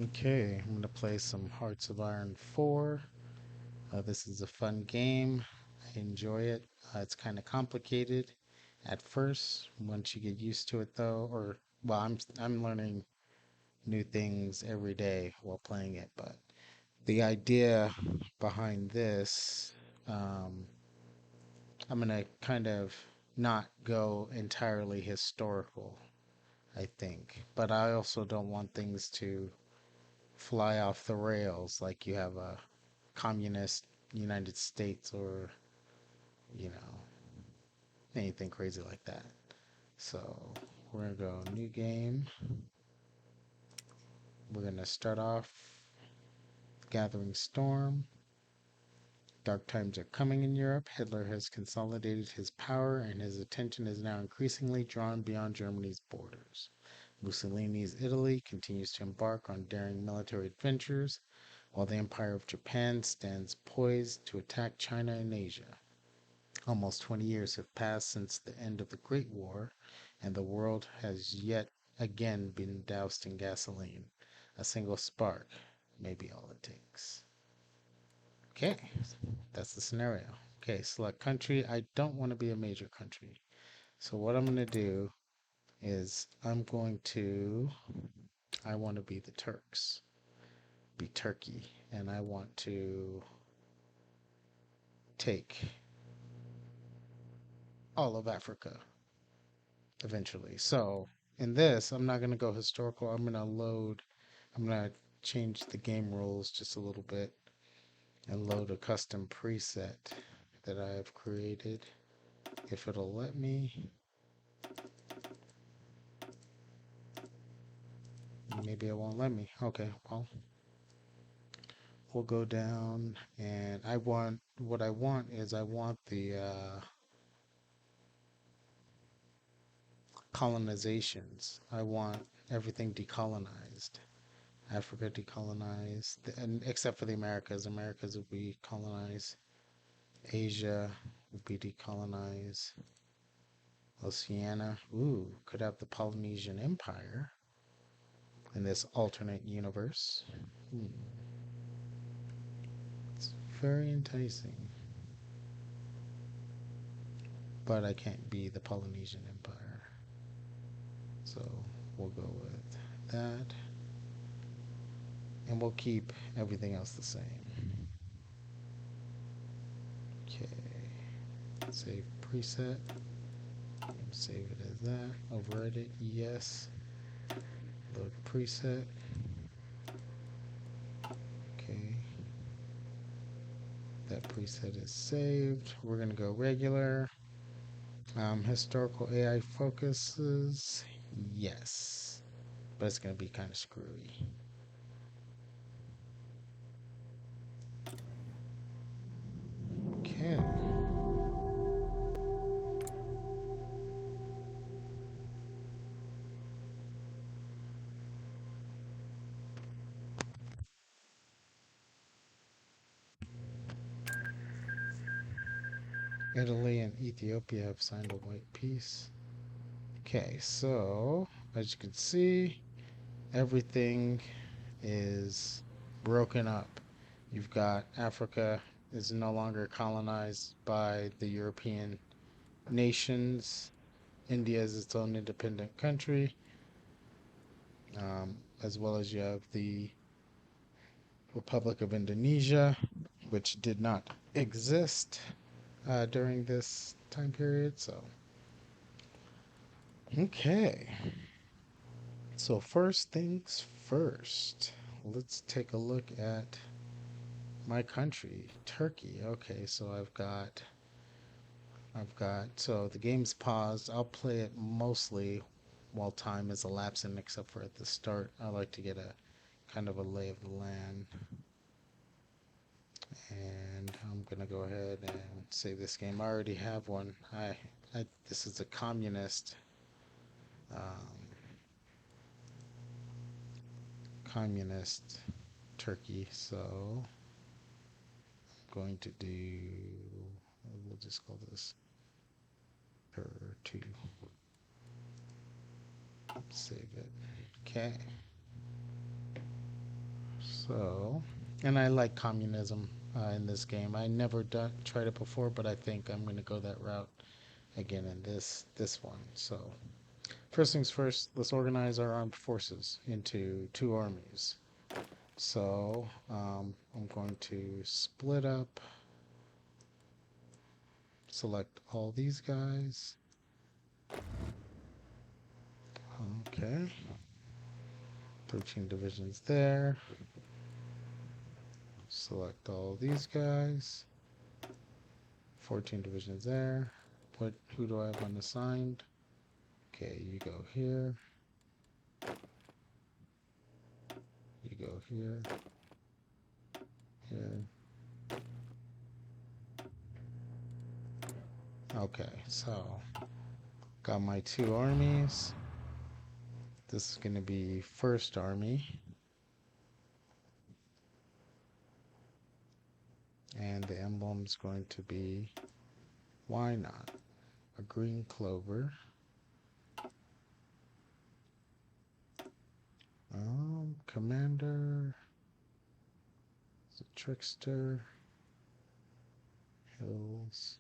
Okay, I'm gonna play some Hearts of Iron 4. This is a fun game. I enjoy it. It's kind of complicated at first. Once you get used to it, though, or well, I'm learning new things every day while playing it. But the idea behind this, um, I'm gonna kind of not go entirely historical, I think. But I also don't want things to fly off the rails like you have a communist United States or, you know, anything crazy like that. So we're gonna go new game. We're gonna start off Gathering Storm. Dark times are coming in Europe. Hitler has consolidated his power and his attention is now increasingly drawn beyond Germany's borders. Mussolini's Italy continues to embark on daring military adventures, while the Empire of Japan stands poised to attack China and Asia. Almost 20 years have passed since the end of the Great War, and the world has yet again been doused in gasoline. A single spark may be all it takes. Okay, that's the scenario. Okay, select country. I don't want to be a major country. So what I'm going to do is I want to be the Turks, be Turkey, and I want to take all of Africa eventually. So in this, I'm not going to go historical. I'm going to change the game rules just a little bit and load a custom preset that I have created. If it'll let me, maybe it won't let me. Okay, well, we'll go down and what I want is I want the colonizations. I want everything decolonized. Africa decolonized, and except for the Americas. Americas would be colonized. Asia would be decolonized. Oceania, ooh, could have the Polynesian Empire in this alternate universe. Hmm. It's very enticing. But I can't be the Polynesian Empire. So we'll go with that. And we'll keep everything else the same. Okay. Save preset. Save it as that. Overwrite it. Yes. Load preset. Okay. That preset is saved. We're going to go regular. Historical AI focuses. Yes. But it's going to be kind of screwy. Okay. Italy and Ethiopia have signed a white peace. Okay, so as you can see, everything is broken up. You've got Africa is no longer colonized by the European nations. India is its own independent country, as well as you have the Republic of Indonesia, which did not exist during this time period. So, okay. So first things first, let's take a look at my country, Turkey. Okay, so so the game's paused. I'll play it mostly while time is elapsing, except for at the start. I like to get a kind of a lay of the land. And I'm gonna go ahead and save this game. I already have one. This is a um, communist Turkey, so I'm going to do. We'll just call this per two. Save it. Okay. So, and I like communism in this game. I never tried it before, but I think I'm going to go that route again in this one. So, first things first, let's organize our armed forces into two armies. So, I'm going to split up, select all these guys. Okay. 13 divisions there. Select all these guys. 14 divisions there. Who do I have unassigned? Okay, you go here. You go here. Here. Okay, so got my two armies. This is going to be first army. And the emblem is going to be, why not, a green clover. Commander, the trickster, hills,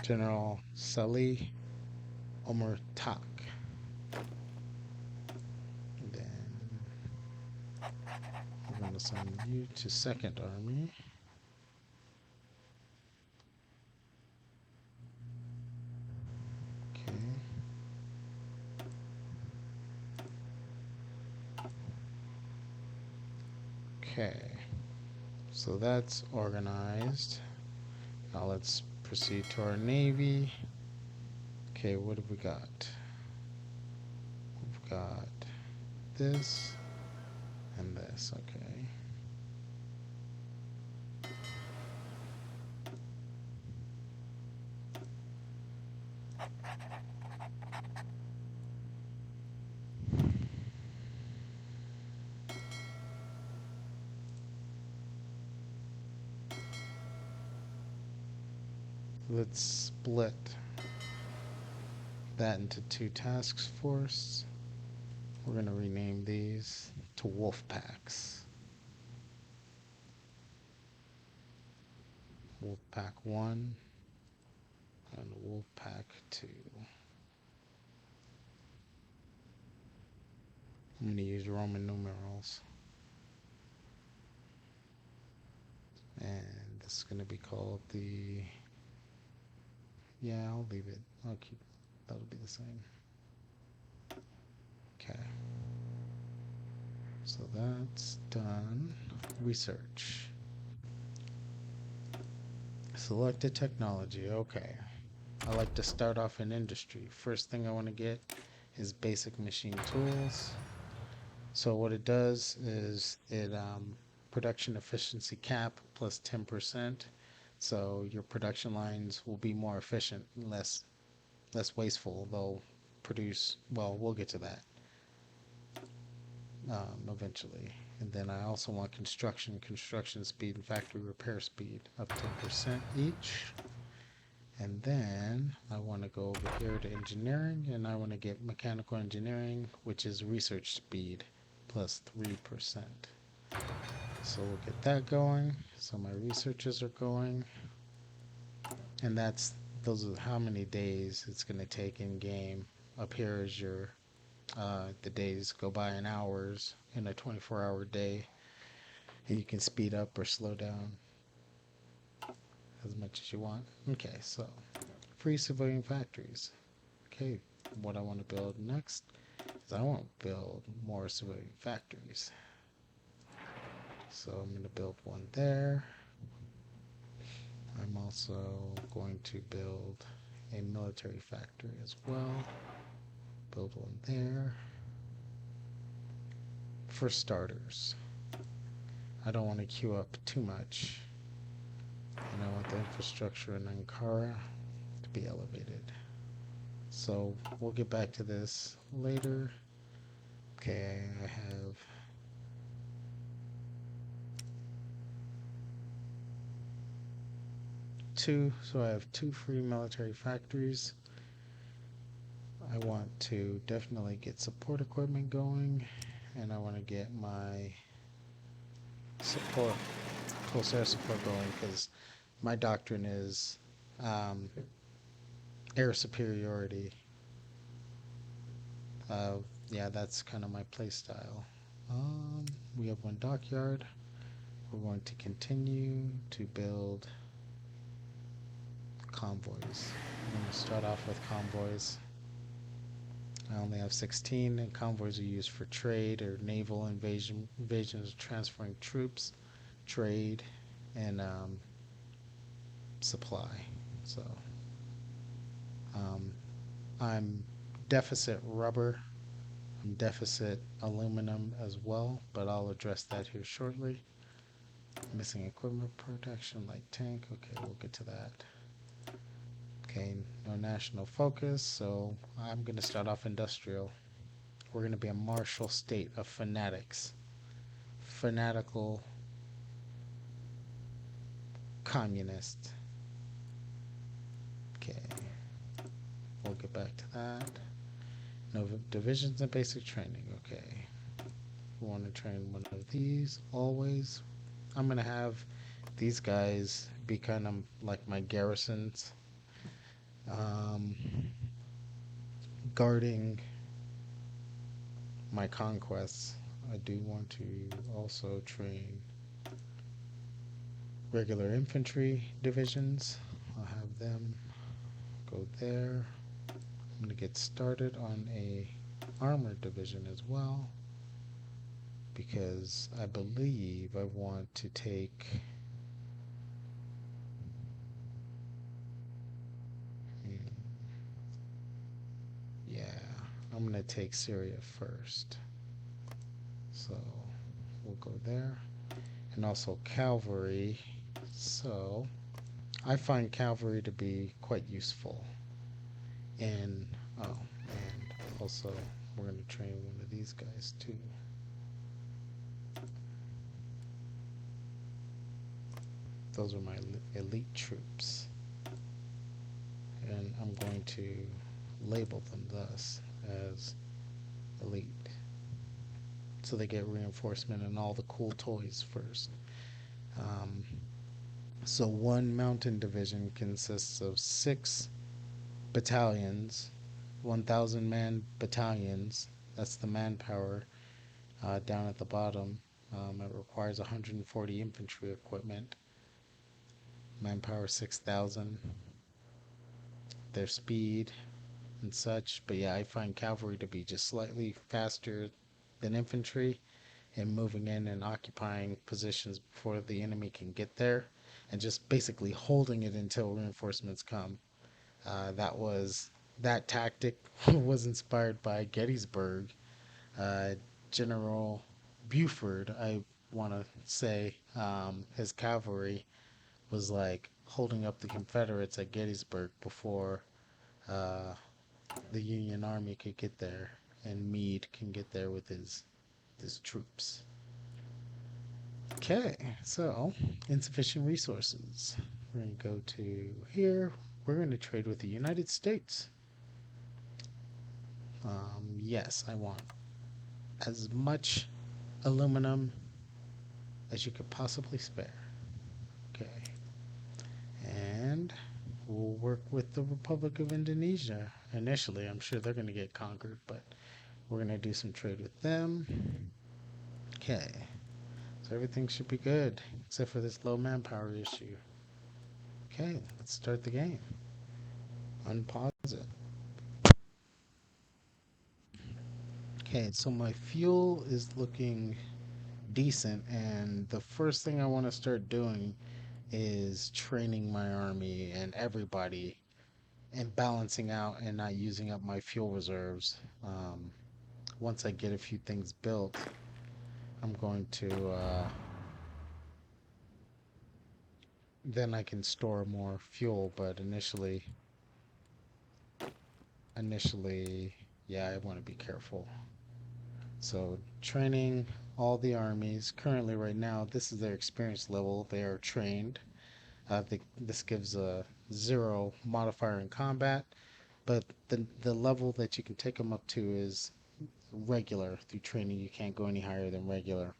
General Sully Omertak. Then we're going to send you to second army. Okay, so that's organized. Now let's proceed to our navy. Okay, what have we got? We've got this and this, okay. Let's split that into two task force. We're going to rename these to wolf packs. Wolf pack 1 and wolf pack 2. I'm going to use Roman numerals. And this is going to be called the, yeah, I'll leave it. I'll keep, that'll be the same. Okay. So that's done. Research. Select a technology. Okay. I like to start off in industry. First thing I want to get is basic machine tools. So what it does is it production efficiency cap plus 10%. So your production lines will be more efficient, less wasteful. They'll produce, well, we'll get to that eventually. And then I also want construction speed, and factory repair speed up 10% each. And then I want to go over here to engineering, and I want to get mechanical engineering, which is research speed plus 3%. So we'll get that going. So my researches are going, and those are how many days it's going to take in game. Up here is your the days go by in hours in a 24-hour day, and you can speed up or slow down as much as you want. Okay, so free civilian factories. Okay, what I want to build next is I want to build more civilian factories. So I'm going to build one there. I'm also going to build a military factory as well. Build one there. For starters, I don't want to queue up too much. And I want the infrastructure in Ankara to be elevated. So we'll get back to this later. Okay, I have two, so I have two free military factories. I want to definitely get support equipment going, and I want to get my support, close air support going, because my doctrine is um, air superiority. Uh, yeah, that's kind of my play style. We have one dockyard. We're going to continue to build convoys. I'm going to start off with convoys. I only have 16, and convoys are used for trade or naval invasions, transferring troops, trade, and supply. So um, I'm deficit rubber. I'm deficit aluminum as well, but I'll address that here shortly. Missing equipment protection, light tank. Okay, we'll get to that. Okay, no national focus, so I'm going to start off industrial. We're going to be a martial state of fanatics. Fanatical communist. Okay, we'll get back to that. No divisions and basic training. Okay, we want to train one of these always. I'm going to have these guys be kind of like my garrisons, um, guarding my conquests. I do want to also train regular infantry divisions. I'll have them go there. I'm going to get started on a armored division as well, because I believe I want to take yeah, I'm going to take Syria first. So we'll go there. And also cavalry. So I find cavalry to be quite useful. And and also we're going to train one of these guys too. Those are my elite troops. And I'm going to label them thus as elite. So they get reinforcement and all the cool toys first. Um, so one mountain division consists of 6 battalions, 1,000 man battalions. That's the manpower down at the bottom. It requires 140 infantry equipment. Manpower 6,000. Their speed and such. But yeah, I find cavalry to be just slightly faster than infantry in moving in and occupying positions before the enemy can get there, and just basically holding it until reinforcements come. That tactic was inspired by Gettysburg. Uh, General Buford, I want to say, his cavalry was like holding up the Confederates at Gettysburg before uh, the Union Army could get there, and Meade can get there with his troops. Okay, so insufficient resources. We're going to go to here. We're going to trade with the United States. Yes, I want as much aluminum as you could possibly spare. Okay, and we'll work with the Republic of Indonesia. Initially, I'm sure they're going to get conquered, but we're going to do some trade with them. Okay, so everything should be good, except for this low manpower issue. Okay, let's start the game. Unpause it. Okay, so my fuel is looking decent, and the first thing I want to start doing is training my army and everybody and balancing out and not using up my fuel reserves. Once I get a few things built, I'm going to then I can store more fuel, but initially, yeah, I want to be careful. So training all the armies currently right now, this is their experience level. They are trained. This gives a 0 modifier in combat, But the level that you can take them up to is regular. Through training, you can't go any higher than regular.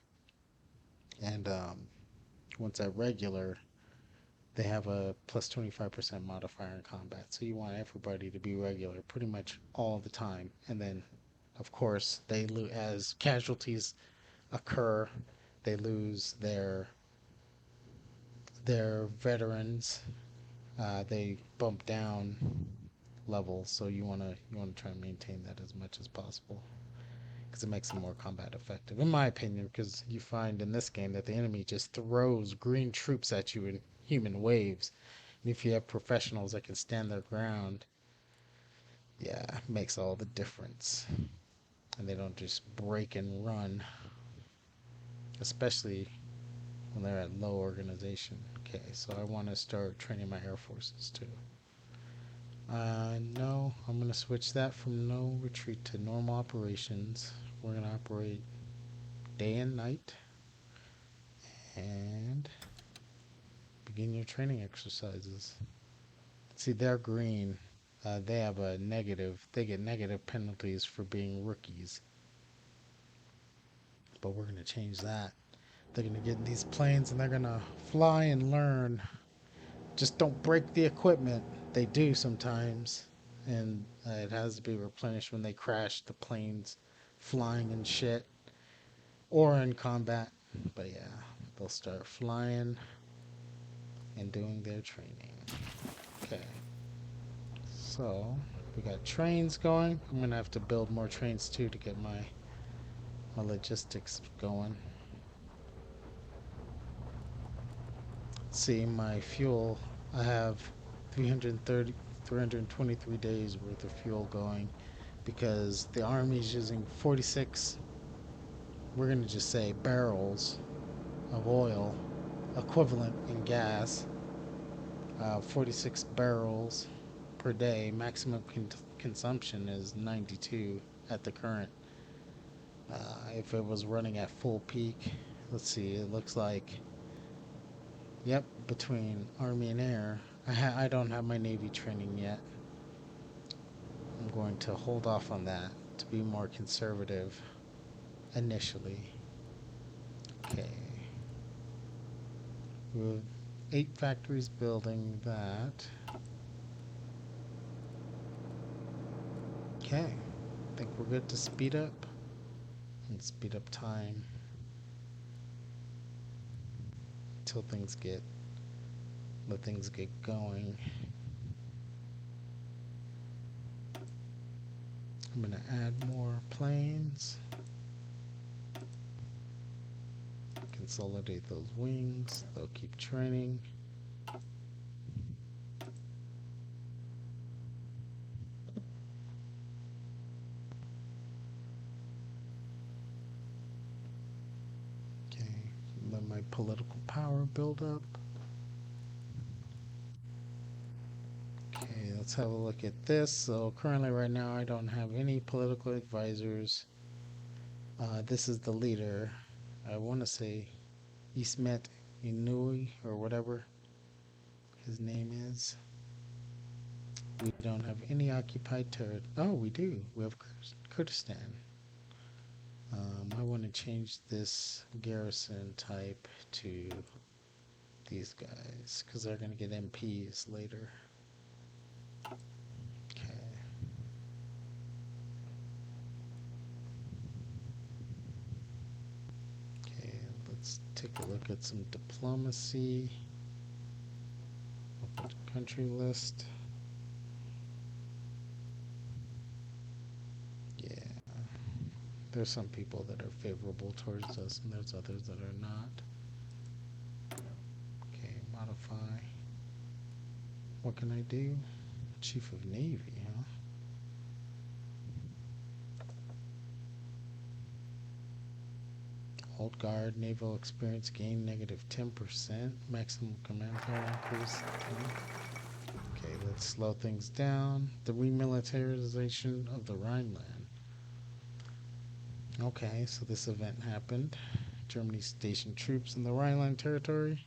And once at regular, they have a plus 25% modifier in combat. So you want everybody to be regular pretty much all the time. And then, of course, they lose as casualties occur. They lose their veterans. They bump down levels, so you wanna try and maintain that as much as possible because it makes them more combat effective, in my opinion. Because you find in this game that the enemy just throws green troops at you in human waves, and if you have professionals that can stand their ground, yeah, it makes all the difference. And they don't just break and run, especially when they're at low organization. Okay, so I want to start training my air forces too. No, I'm going to switch that from no retreat to normal operations. We're going to operate day and night and begin your training exercises. See, they're green. They have a negative, they get negative penalties for being rookies. But we're going to change that. They're going to get in these planes and they're going to fly and learn. Just don't break the equipment. They do sometimes. And it has to be replenished when they crash the planes flying and shit or in combat. But yeah, they'll start flying and doing their training. Okay. So we got trains going. I'm going to have to build more trains too to get my logistics going. See, my fuel, I have 323 days worth of fuel going because the army's using 46, we're going to just say barrels of oil equivalent in gas, 46 barrels per day. Maximum consumption is 92 at the current. If it was running at full peak, let's see, it looks like, yep, between Army and Air. I don't have my Navy training yet. I'm going to hold off on that to be more conservative initially. Okay. We have 8 factories building that. Okay. I think we're good to speed up and speed up time until let things get going. I'm going to add more planes. Consolidate those wings. They'll keep training. Okay, let my political power build up. Okay, let's have a look at this. So currently right now I don't have any political advisors. This is the leader. I want to say Ismet Inouye or whatever his name is. We don't have any occupied territory. Oh, we do. We have Kurdistan. I want to change this garrison type to these guys because they're going to get MPs later. Okay. Okay, let's take a look at some diplomacy. Open country list. Yeah. There's some people that are favorable towards us and there's others that are not. Okay, modify. What can I do? Chief of Navy, huh? Old Guard, Naval experience gain negative 10%. Maximum command power increase. Okay, let's slow things down. The remilitarization of the Rhineland. Okay, so this event happened. Germany stationed troops in the Rhineland territory,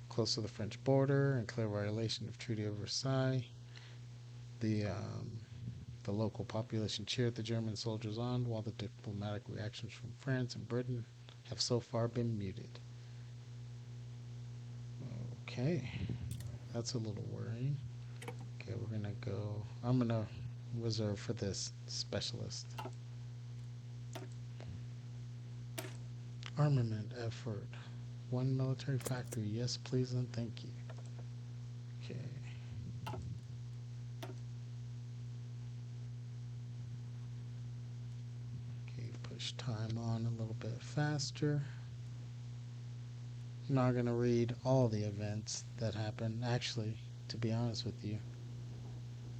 close to the French border, in clear violation of Treaty of Versailles. The The local population cheered the German soldiers on, while the diplomatic reactions from France and Britain have so far been muted. Okay, that's a little worrying. Okay, we're gonna go. I'm gonna reserve for this specialist. Armament effort. One military factory. Yes, please, and thank you. Okay. Okay, push time on a little bit faster. I'm not going to read all the events that happened. Actually, to be honest with you,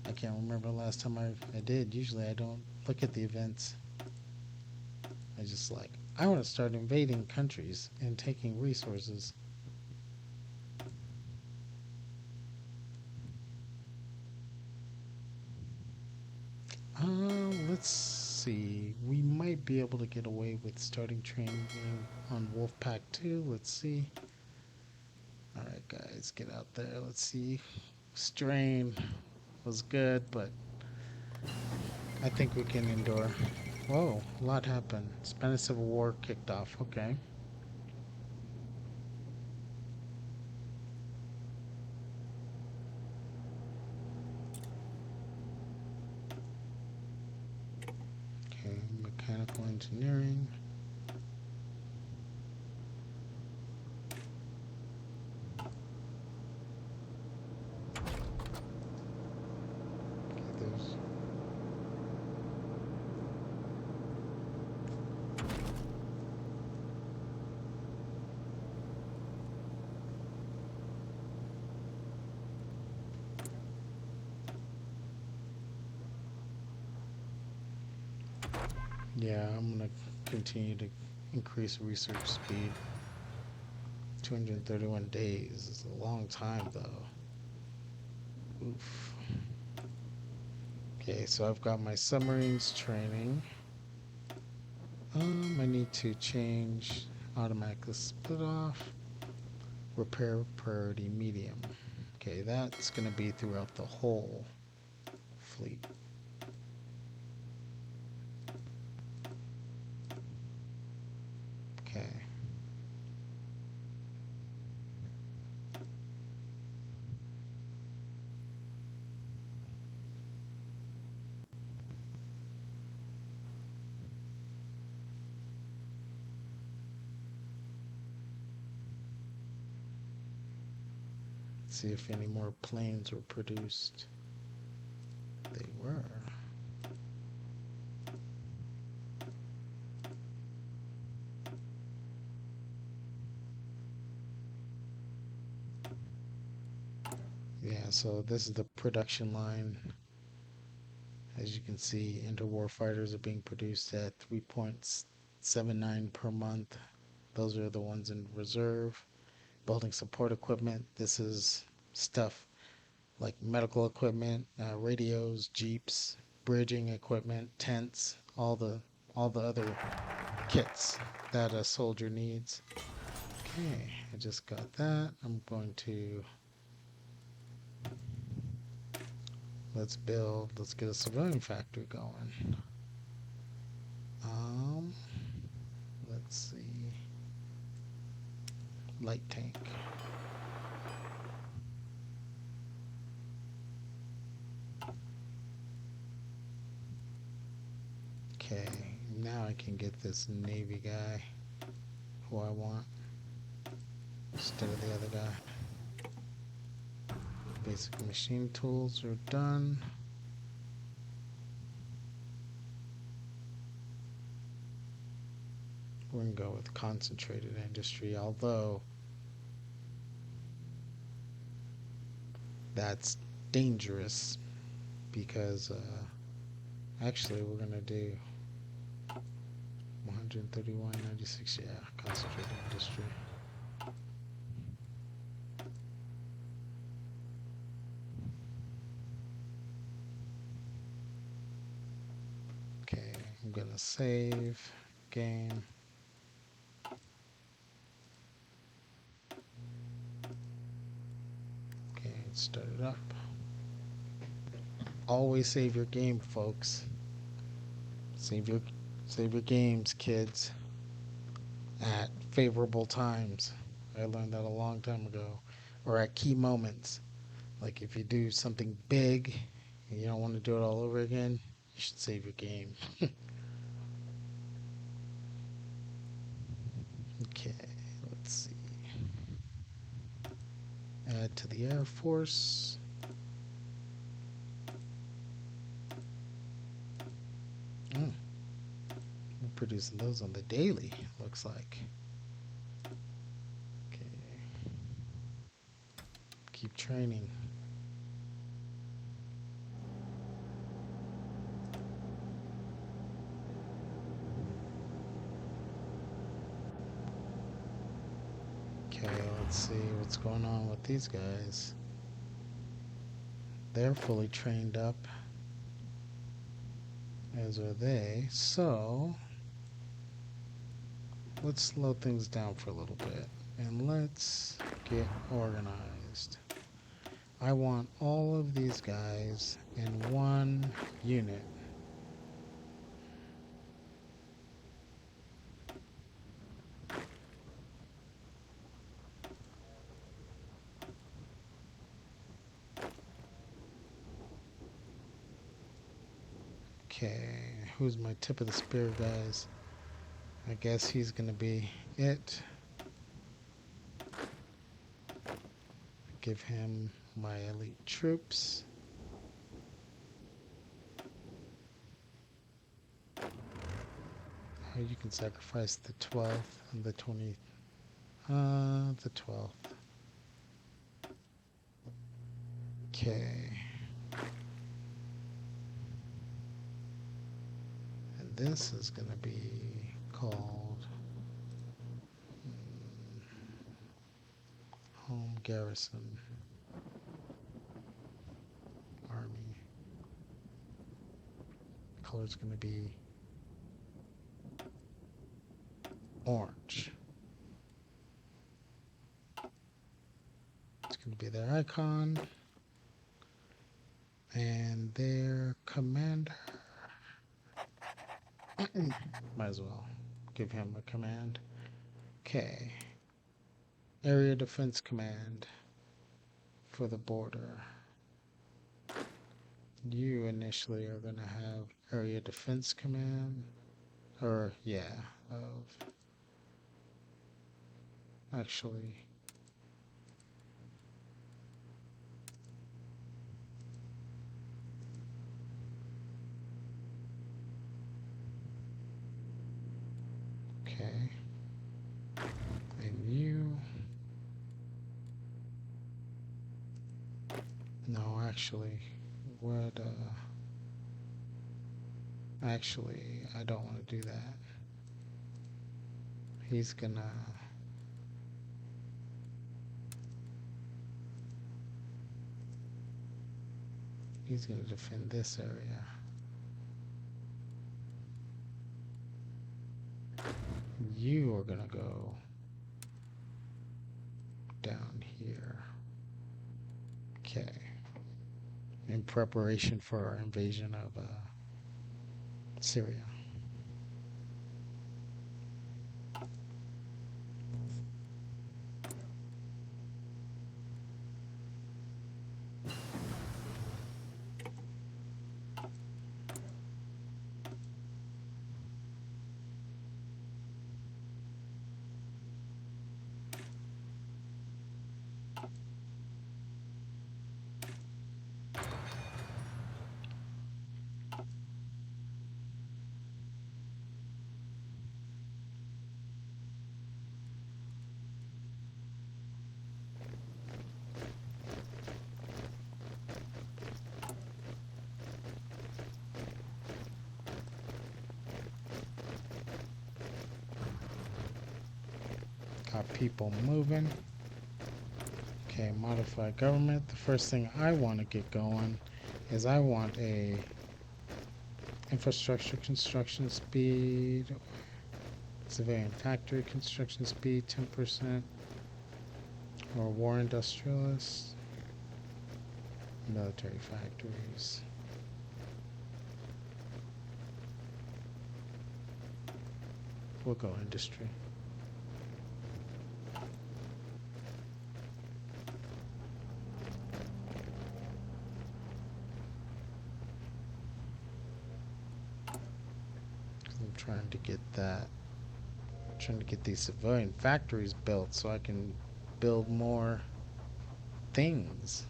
I can't remember the last time I did. Usually I don't look at the events. I just like, I want to start invading countries and taking resources. Let's see. We might be able to get away with starting training on Wolfpack 2. Let's see. Alright, guys, get out there. Let's see. Strain was good, but I think we can endure. Whoa, a lot happened. Spanish Civil War kicked off. Okay. Okay, mechanical engineering. Okay, there's yeah, I'm gonna continue to increase research speed. 231 days is a long time though. Oof. Okay, so I've got my submarines training. I need to change automatically split off. Repair priority medium. Okay, that's gonna be throughout the whole fleet. Okay. See if any more planes were produced. They were. Yeah, so this is the production line. As you can see, interwar fighters are being produced at 3.79 per month. Those are the ones in reserve. Building support equipment. This is stuff like medical equipment, radios, jeeps, bridging equipment, tents, all the other kits that a soldier needs. Okay, I just got that. I'm going to let's get a civilian factory going. Let's see. Light tank. Okay, now I can get this Navy guy who I want instead of the other guy. Basic machine tools are done. We're going to go with concentrated industry, although that's dangerous because actually we're going to do 131.96, yeah, concentrated industry. Okay, I'm going to save game. Okay, it started up. Always save your game, folks. Save your save your games, kids, at favorable times. I learned that a long time ago. Or at key moments. Like if you do something big and you don't want to do it all over again, you should save your game. Okay, let's see. Add to the Air Force. Oh, we're producing those on the daily, looks like. Okay. Keep training. Okay, let's see what's going on with these guys. They're fully trained up, as are they. So, let's slow things down for a little bit. And let's get organized. I want all of these guys in one unit. Okay, who's my tip of the spear, guys? I guess he's gonna be it. Give him my elite troops. You can sacrifice the 12th and the 20th. The 12th. Okay. And this is gonna be called Home Garrison Army. Color's gonna be orange. It's gonna be their icon and their commander. Might as well give him a command. Okay. Area Defense Command for the border. You initially are going to have Area Defense Command. Or, yeah, of... Actually... Okay. And you... No, actually, what, Actually, I don't want to do that. He's gonna... He's gonna defend this area. You are gonna go down here. Okay. In preparation for our invasion of Syria. Got people moving. Okay, modify government. The first thing I want to get going is I want a infrastructure construction speed, civilian factory construction speed 10%, or war industrialists, military factories. We'll go industry. I'm trying to get that. Trying to get these civilian factories built so I can build more things.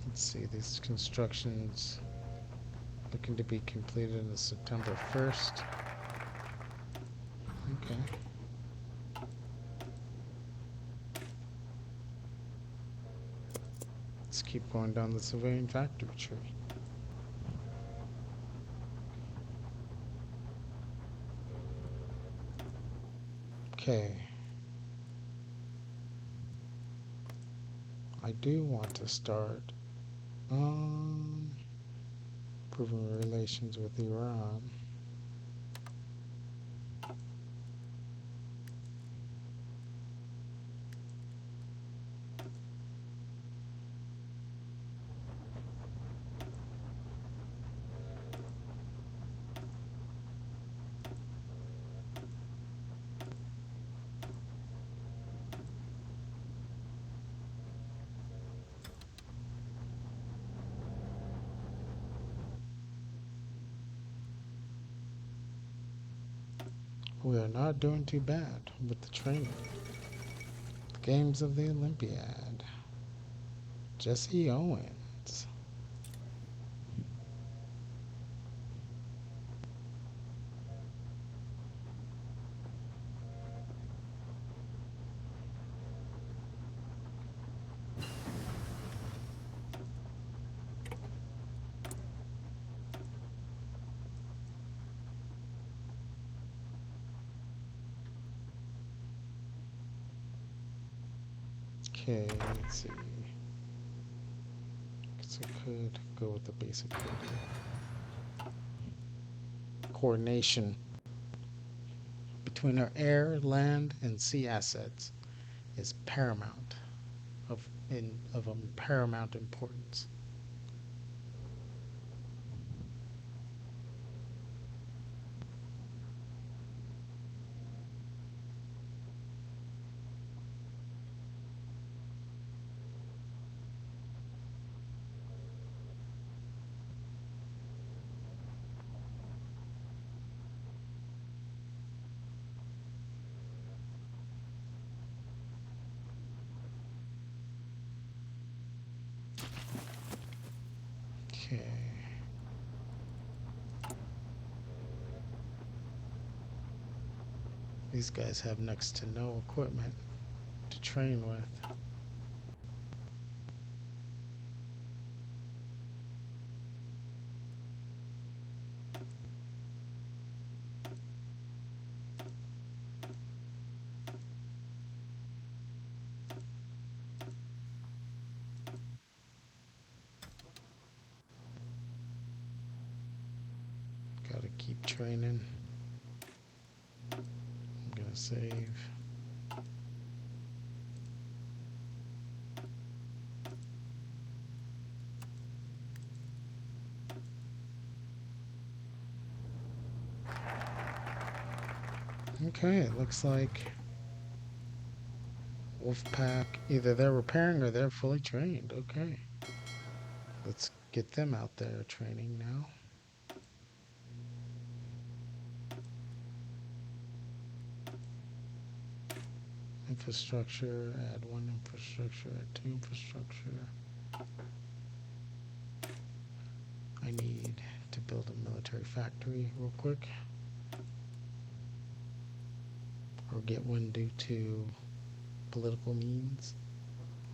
Let's see, these constructions looking to be completed on September 1st. Okay. Let's keep going down the civilian factory tree. Okay. I do want to start improving relations with Iran. We are not doing too bad with the training. The games of the Olympiad. Jesse Owens. Okay, let's see. So I could go with the basic idea. Coordination between our air, land, and sea assets is paramount of paramount importance. Okay. These guys have next to no equipment to train with. Gotta keep training. I'm gonna save. Okay, it looks like Wolfpack, either they're repairing or they're fully trained. Okay. Let's get them out there training now. Infrastructure, add one infrastructure, add two infrastructure. I need to build a military factory real quick. Or get one due to political means,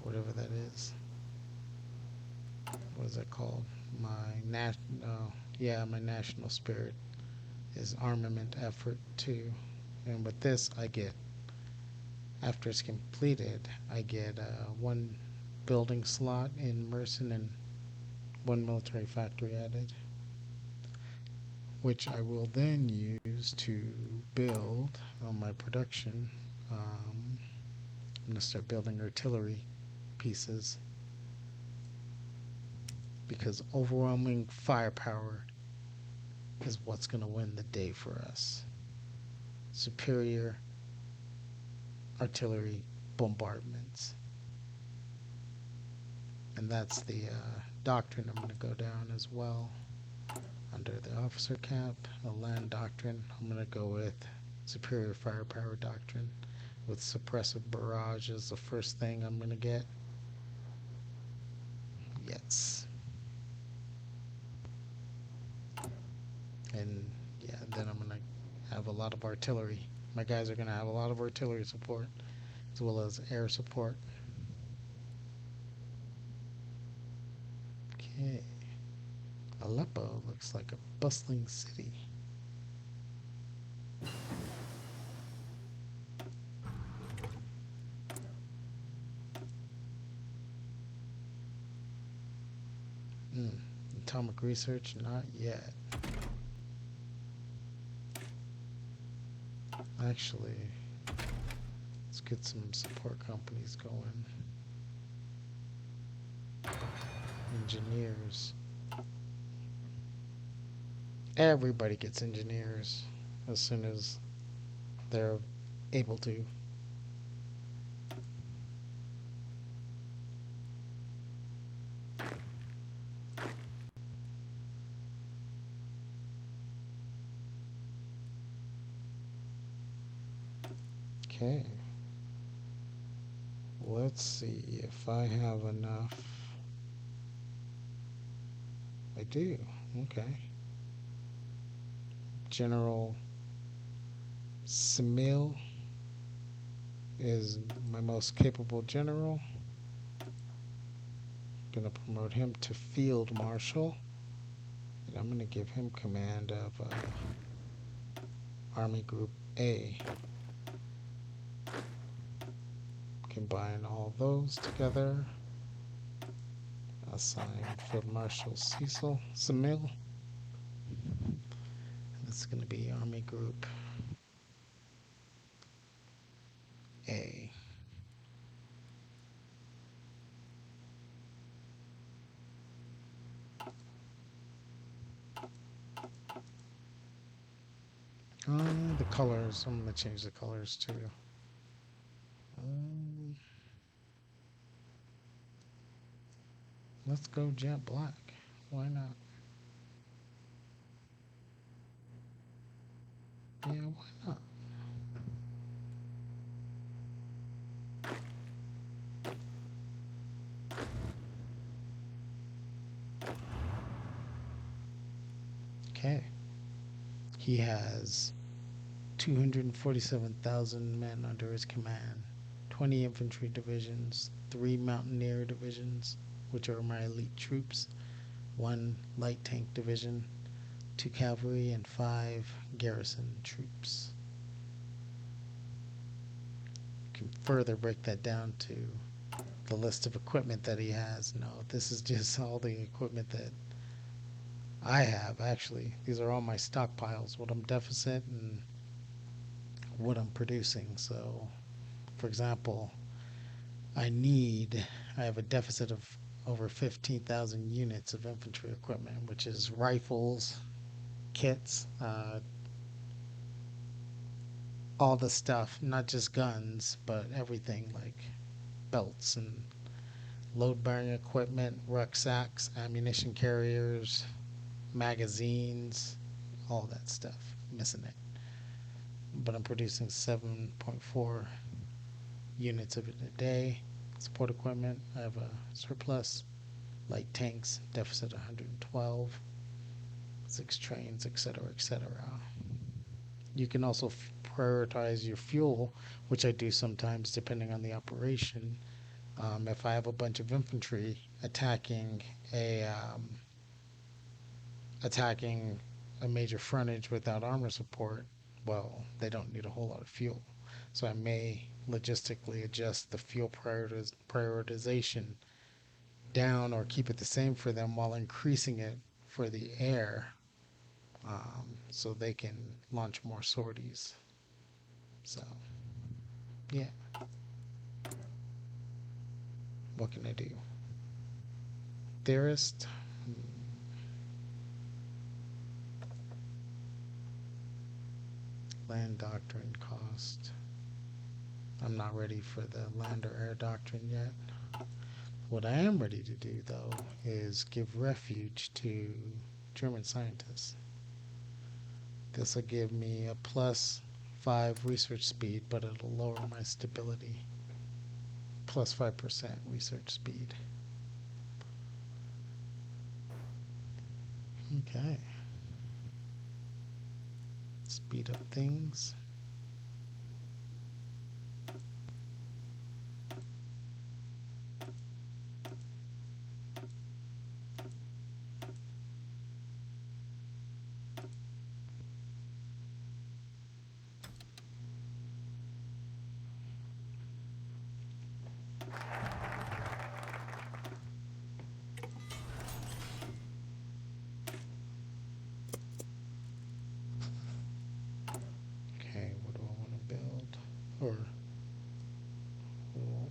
whatever that is. What is that called? My national spirit is armament effort too. And with this, I get, after it's completed, I get one building slot in Mersin and one military factory added, which I will then use to build on my production. I'm going to start building artillery pieces. because overwhelming firepower is what's going to win the day for us. Superior artillery bombardments. And that's the doctrine I'm going to go down as well. Under the officer cap, a land doctrine, I'm going to go with superior firepower doctrine, with suppressive barrage as the first thing I'm going to get. Yes. And yeah, then I'm going to have a lot of artillery. My guys are going to have a lot of artillery support as well as air support. Okay. Aleppo looks like a bustling city. Atomic research, not yet. Actually, let's get some support companies going. Engineers. Everybody gets engineers as soon as they're able to. Okay. Let's see if I have enough. I do. Okay. General Semil is my most capable general. Gonna promote him to field marshal, and I'm gonna give him command of Army Group A. Combine all those together. Assign Field Marshal Cecil Semil. This is gonna be Army Group A. The colors, I'm going to change the colors too. Let's go jet black. Why not? Yeah, why not? Okay. He has 247,000 men under his command, 20 infantry divisions, 3 mountaineer divisions, which are my elite troops, 1 light tank division, 2 cavalry, and 5 garrison troops. You can further break that down to the list of equipment that he has. No, this is just all the equipment that I have, actually. These are all my stockpiles, what I'm deficit and what I'm producing. So, for example, I have a deficit of over 15,000 units of infantry equipment, which is rifles, kits, all the stuff, not just guns, but everything like belts and load-bearing equipment, rucksacks, ammunition carriers, magazines, all that stuff. Missing it. But I'm producing 7.4 units of it a day. Support equipment, I have a surplus. Light tanks, deficit 112. 6 trains, etc., etc. You can also prioritize your fuel, which I do sometimes depending on the operation. If I have a bunch of infantry attacking a major frontage without armor support, well, they don't need a whole lot of fuel. So I may logistically adjust the fuel prioritization down or keep it the same for them while increasing it for the air, so they can launch more sorties. So, yeah. What can I do? Theorist, Land doctrine cost. I'm not ready for the land or air doctrine yet. What I am ready to do, though, is give refuge to German scientists. This will give me a +5 research speed, but it'll lower my stability. +5% research speed. Okay. Speed up things. Okay, what do I want to build? Or,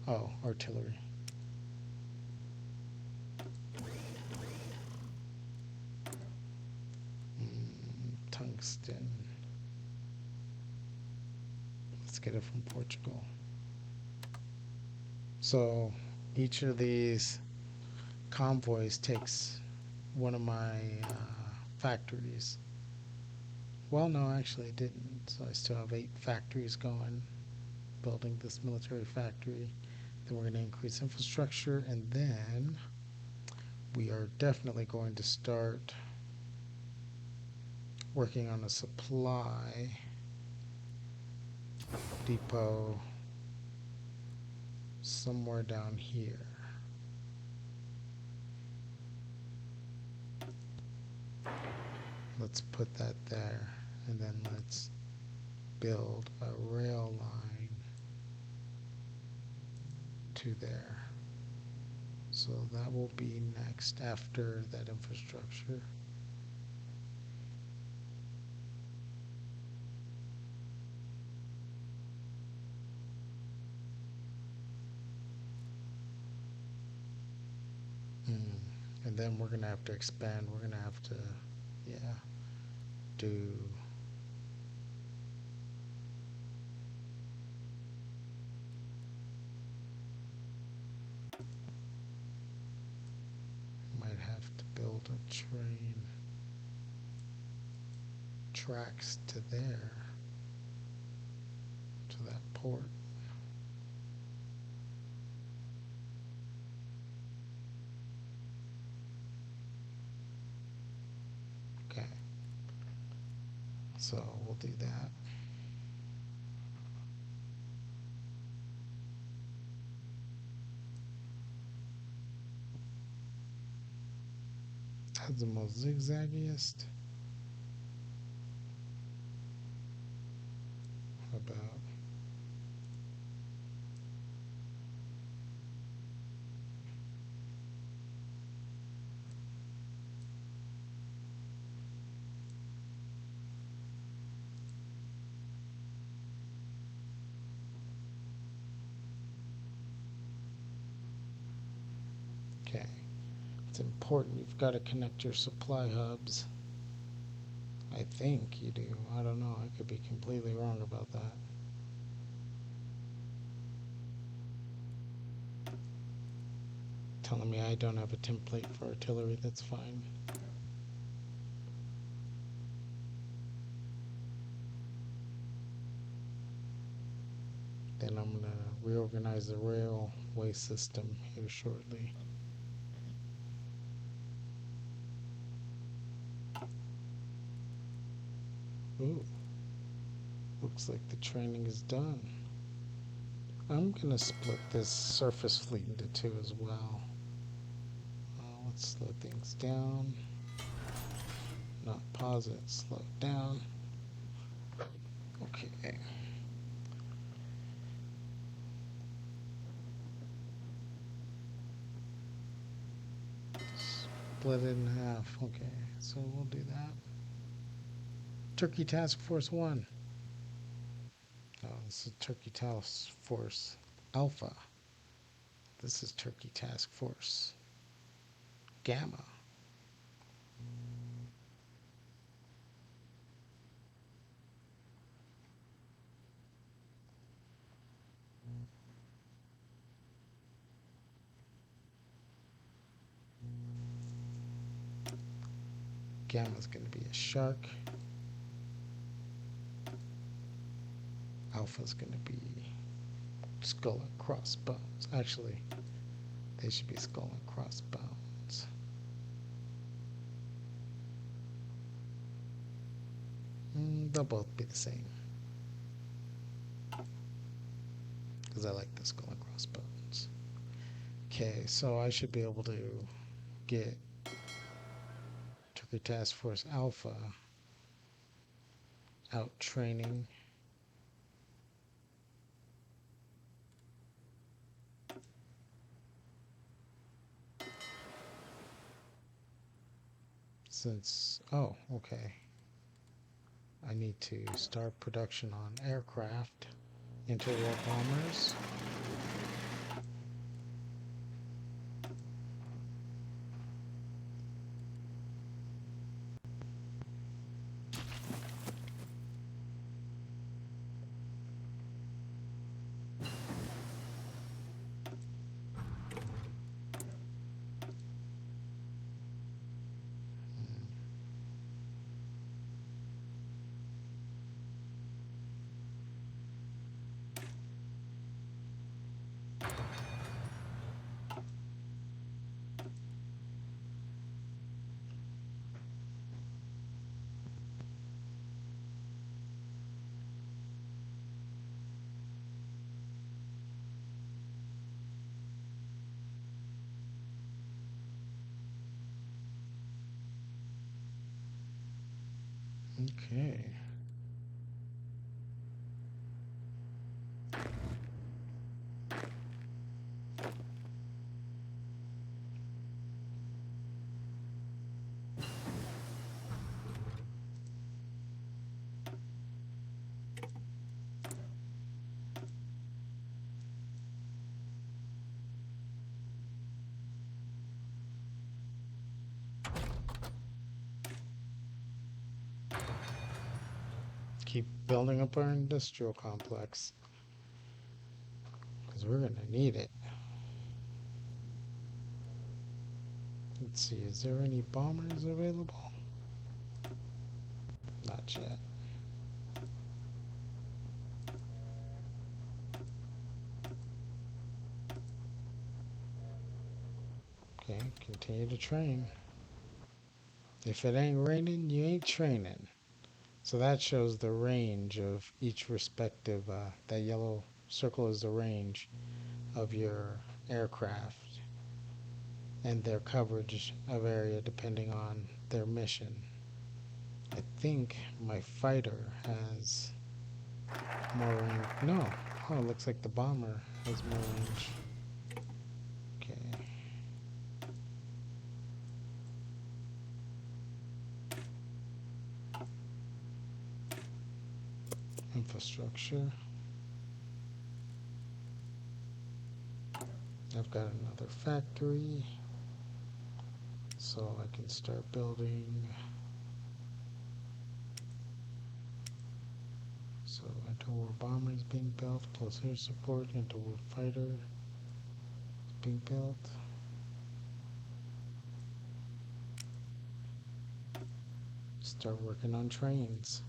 oh, artillery. Tungsten. Let's get it from Portugal. So each of these convoys takes one of my factories. Well, no, actually it didn't. So I still have 8 factories going, building this military factory. Then we're going to increase infrastructure, and then we are definitely going to start working on a supply depot somewhere down here. Let's put that there, and then let's build a rail line to there. So that will be next after that infrastructure. And then we're going to have to expand. We're going to have to, do might have to build a train tracks to there, to that port. Okay, so we'll do that. That's the most zigzaggiest. About okay. It's important. You've got to connect your supply hubs. I think you do. I don't know. I could be completely wrong about that. Telling me I don't have a template for artillery, that's fine. Then I'm going to reorganize the railway system here shortly. Ooh, looks like the training is done. I'm going to split this surface fleet into 2 as well. Let's slow things down. Not pause it, slow it down. Okay. Split it in half. Okay, so we'll do that. Turkey Task Force 1. Oh, this is Turkey Task Force Alpha. This is Turkey Task Force Gamma. Gamma's going to be a shark. Alpha's going to be skull and crossbones. Actually, they should be skull and crossbones. They'll both be the same. Because I like the skull and crossbones. Okay, so I should be able to get Turkey Task Force Alpha out training. Since, oh, okay. I need to start production on aircraft, interwar bombers. Okay. Keep building up our industrial complex. Because we're going to need it. Let's see, is there any bombers available? Not yet. Okay, continue to train. If it ain't raining, you ain't training. So that shows the range of each respective, that yellow circle is the range of your aircraft and their coverage of area depending on their mission. I think my fighter has more range. No. Oh, it looks like the bomber has more range. Okay. Infrastructure. I've got another factory, so I can start building. So interwar bomber is being built, close air support, interwar fighter is being built. Start working on trains.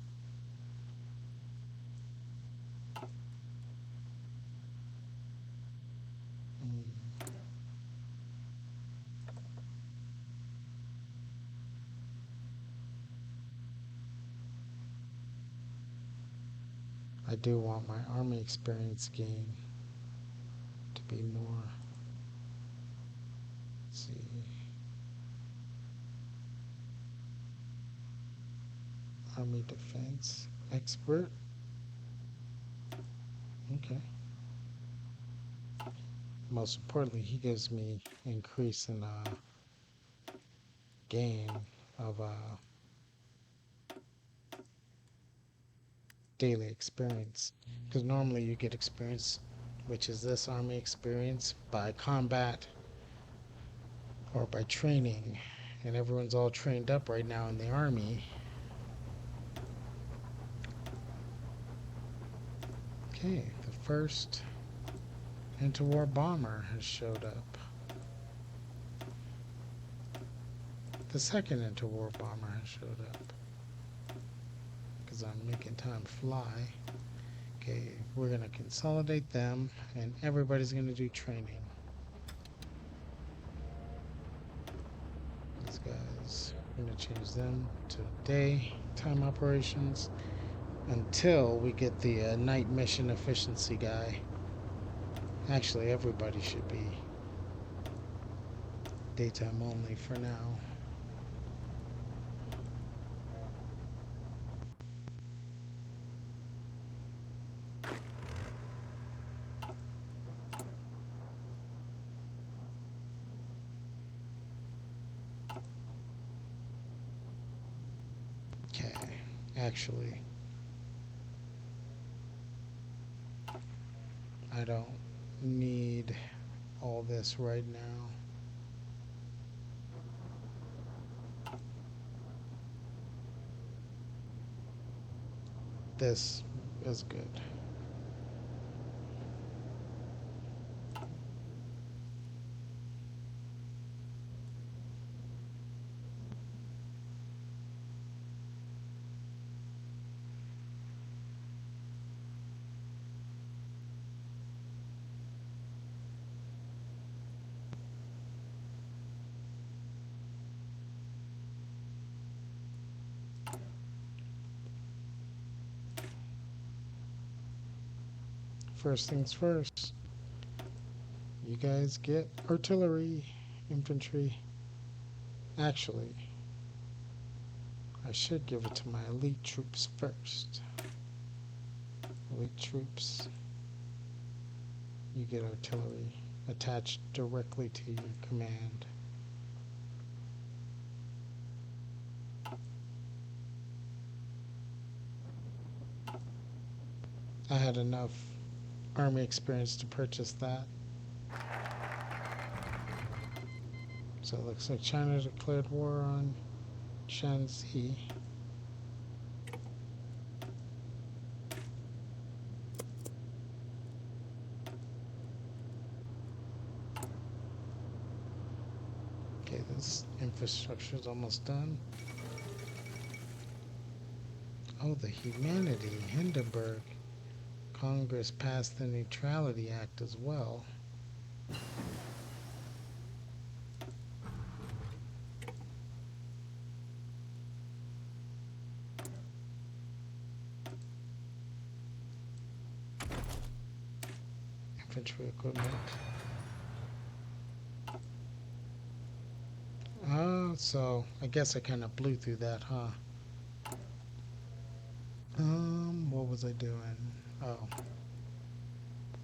I do want my army experience gain to be more. Let's see. Army defense expert. Okay. Most importantly, he gives me increase in gain of daily experience. Because normally you get experience, which is this army experience, by combat or by training And everyone's all trained up right now in the army. Okay, the first interwar bomber has showed up. The second interwar bomber has showed up. Because I'm making time fly. Okay, we're going to consolidate them, and everybody's going to do training. These guys, we're going to change them to daytime operations until we get the night mission efficiency guy. Actually, everybody should be daytime only for now. Okay, actually, I don't need all this right now. This is good. First things first, you guys get artillery, infantry. Actually, I should give it to my elite troops first. Elite troops, you get artillery attached directly to your command. I had enough army experience to purchase that. So it looks like China declared war on Shanxi. Okay, this infrastructure is almost done. Oh, the humanity, Hindenburg. Congress passed the Neutrality Act as well. Infantry equipment. So I guess I kind of blew through that, huh? What was I doing? Oh,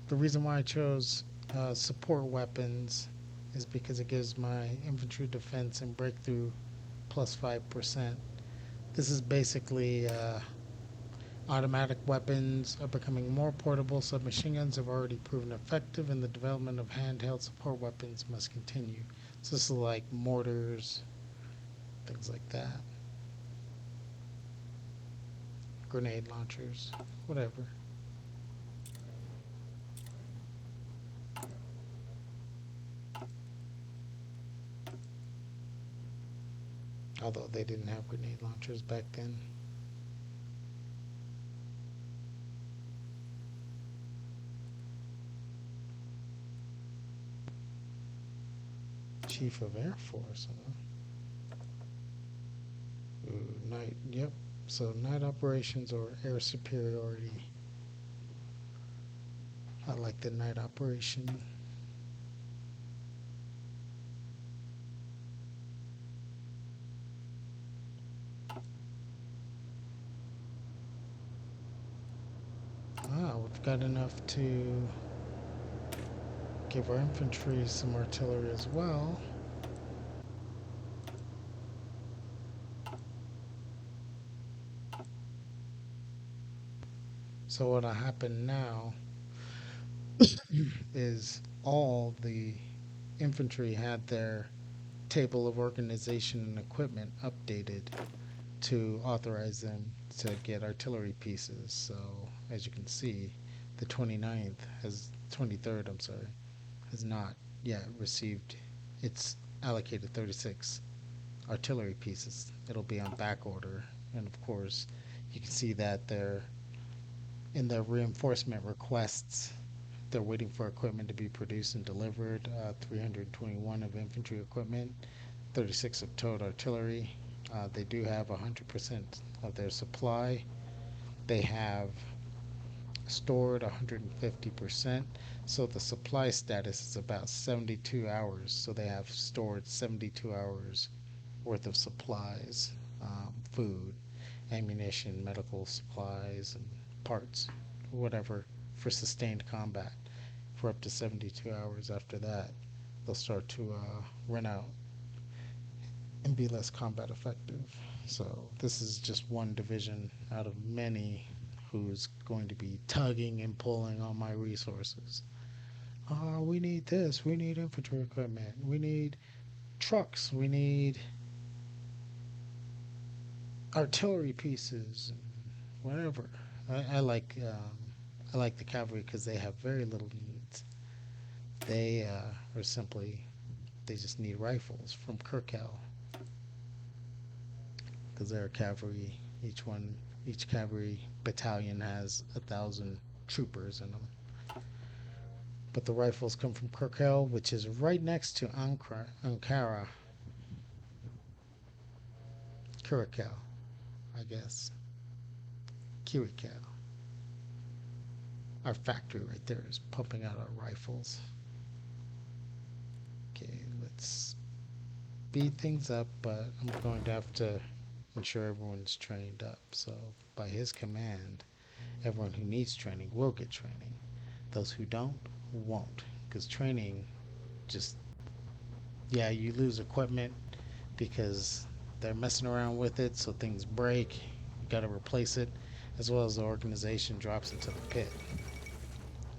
the reason why I chose support weapons is because it gives my infantry defense and breakthrough plus 5%. This is basically automatic weapons are becoming more portable. Submachine guns have already proven effective, and the development of handheld support weapons must continue. So this is like mortars, things like that. Grenade launchers, whatever. Although they didn't have grenade launchers back then. Chief of Air Force, huh? Ooh, night, yep. So night operations or air superiority. I like the night operation. We've got enough to give our infantry some artillery as well. So what'll happen now is all the infantry had their table of organization and equipment updated to authorize them to get artillery pieces. So as you can see, the 23rd, I'm sorry, has not yet received its allocated 36 artillery pieces. It'll be on back order. And of course, you can see that they're in their reinforcement requests. They're waiting for equipment to be produced and delivered. 321 of infantry equipment, 36 of towed artillery. They do have 100% of their supply. They have stored 150%. So the supply status is about 72 hours. So they have stored 72 hours worth of supplies, food, ammunition, medical supplies, and parts, whatever, for sustained combat for up to 72 hours. After that, they'll start to run out and be less combat effective. So this is just one division out of many who's going to be tugging and pulling on my resources. We need this. We need infantry equipment. We need trucks. We need artillery pieces. Whatever. I like I like the cavalry because they have very little needs. They are simply they just need rifles from Kirkel because they're cavalry. Each cavalry battalion has 1,000 troopers in them. But the rifles come from Kirkel, which is right next to Ankara. Kirkel, I guess. Kirkel. Our factory right there is pumping out our rifles. Okay, let's speed things up, but I'm going to have to ensure everyone's trained up. So by his command, everyone who needs training will get training. Those who don't won't, because training just, yeah, you lose equipment because they're messing around with it, so things break. You got to replace it, as well as the organization drops into the pit.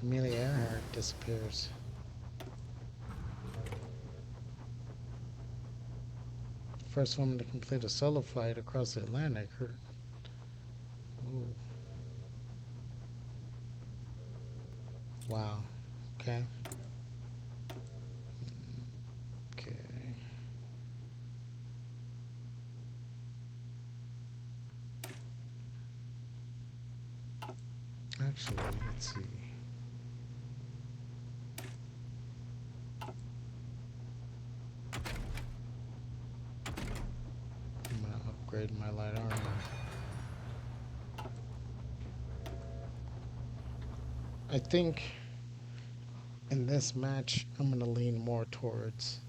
Amelia Earhart disappears. First woman to complete a solo flight across the Atlantic. Ooh. Wow. Okay. Okay. Actually, let's see. I'm gonna upgrade my light armor. I think in this match, I'm gonna lean more towards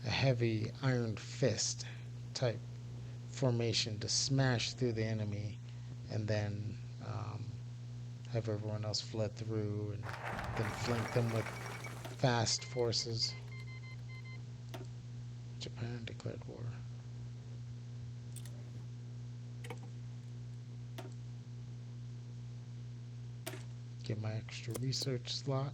a heavy iron fist type formation to smash through the enemy and then have everyone else flood through and then flank them with fast forces. Japan declared war. Get my extra research slot.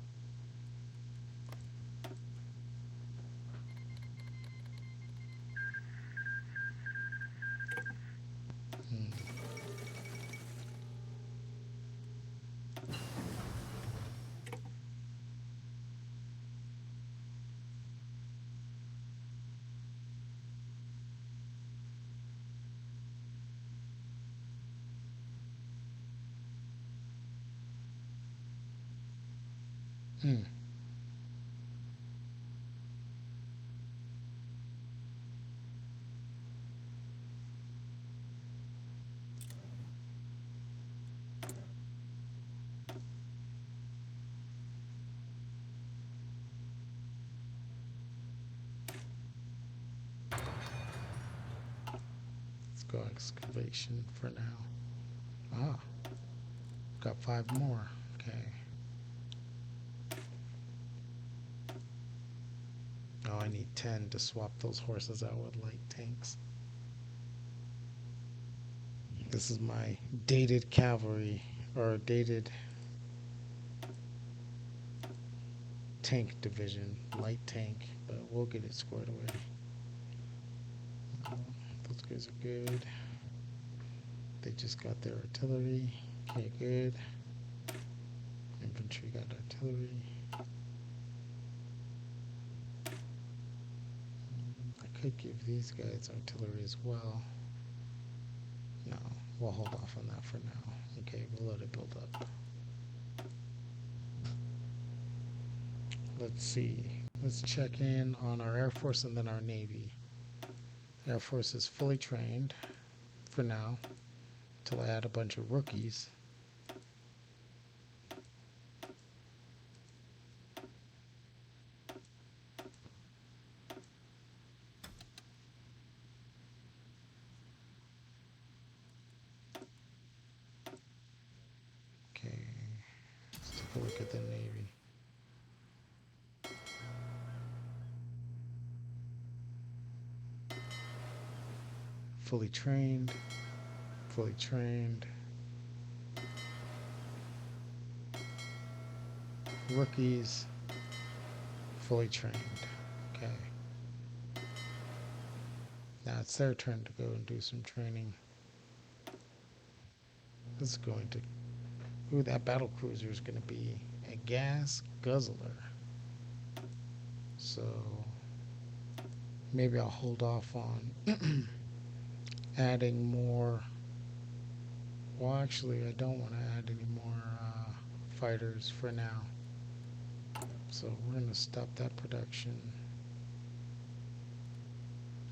Hmm. Let's go excavation for now. Ah, got 5 more. Okay. Oh, I need 10 to swap those horses out with light tanks. This is my dated cavalry, or dated tank division, light tank, but we'll get it squared away. Those guys are good. They just got their artillery. Okay, good. Infantry got artillery. I could give these guys artillery as well. No, we'll hold off on that for now. Okay, we'll let it build up. Let's see. Let's check in on our Air Force and then our Navy. Air Force is fully trained for now, until I add a bunch of rookies. Okay, let's take a look at the Navy. Fully trained, fully trained. Rookies, fully trained. Okay. Now it's their turn to go and do some training. This is going to... Ooh, that battle cruiser is going to be a gas guzzler. So maybe I'll hold off on adding more. Well, actually, I don't want to add any more fighters for now. So we're going to stop that production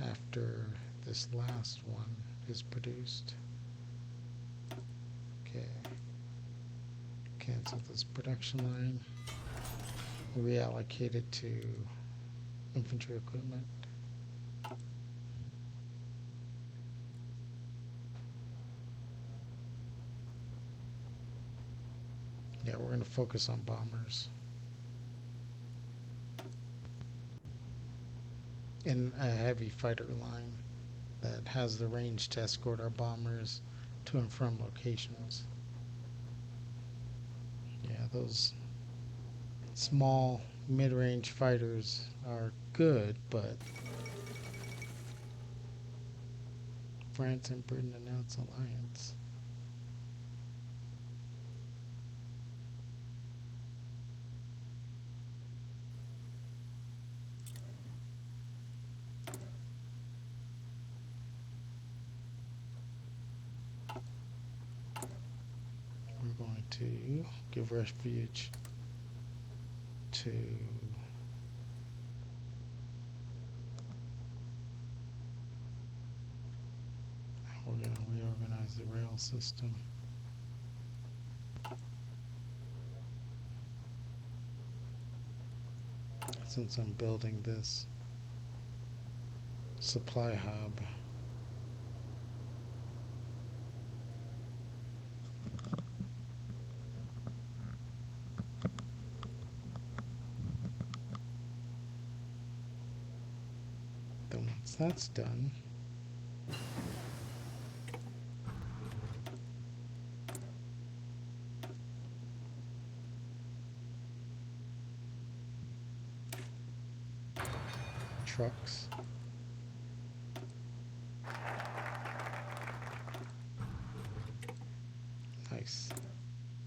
after this last one is produced. Okay. Cancel this production line. Reallocate it to infantry equipment. Yeah, we're going to focus on bombers. And a heavy fighter line that has the range to escort our bombers to and from locations. Yeah, those small mid-range fighters are good, but France and Britain announced alliance. We're going to give refuge to we're going to reorganize the rail system. Since I'm building this supply hub, then once that's done, trucks. Nice.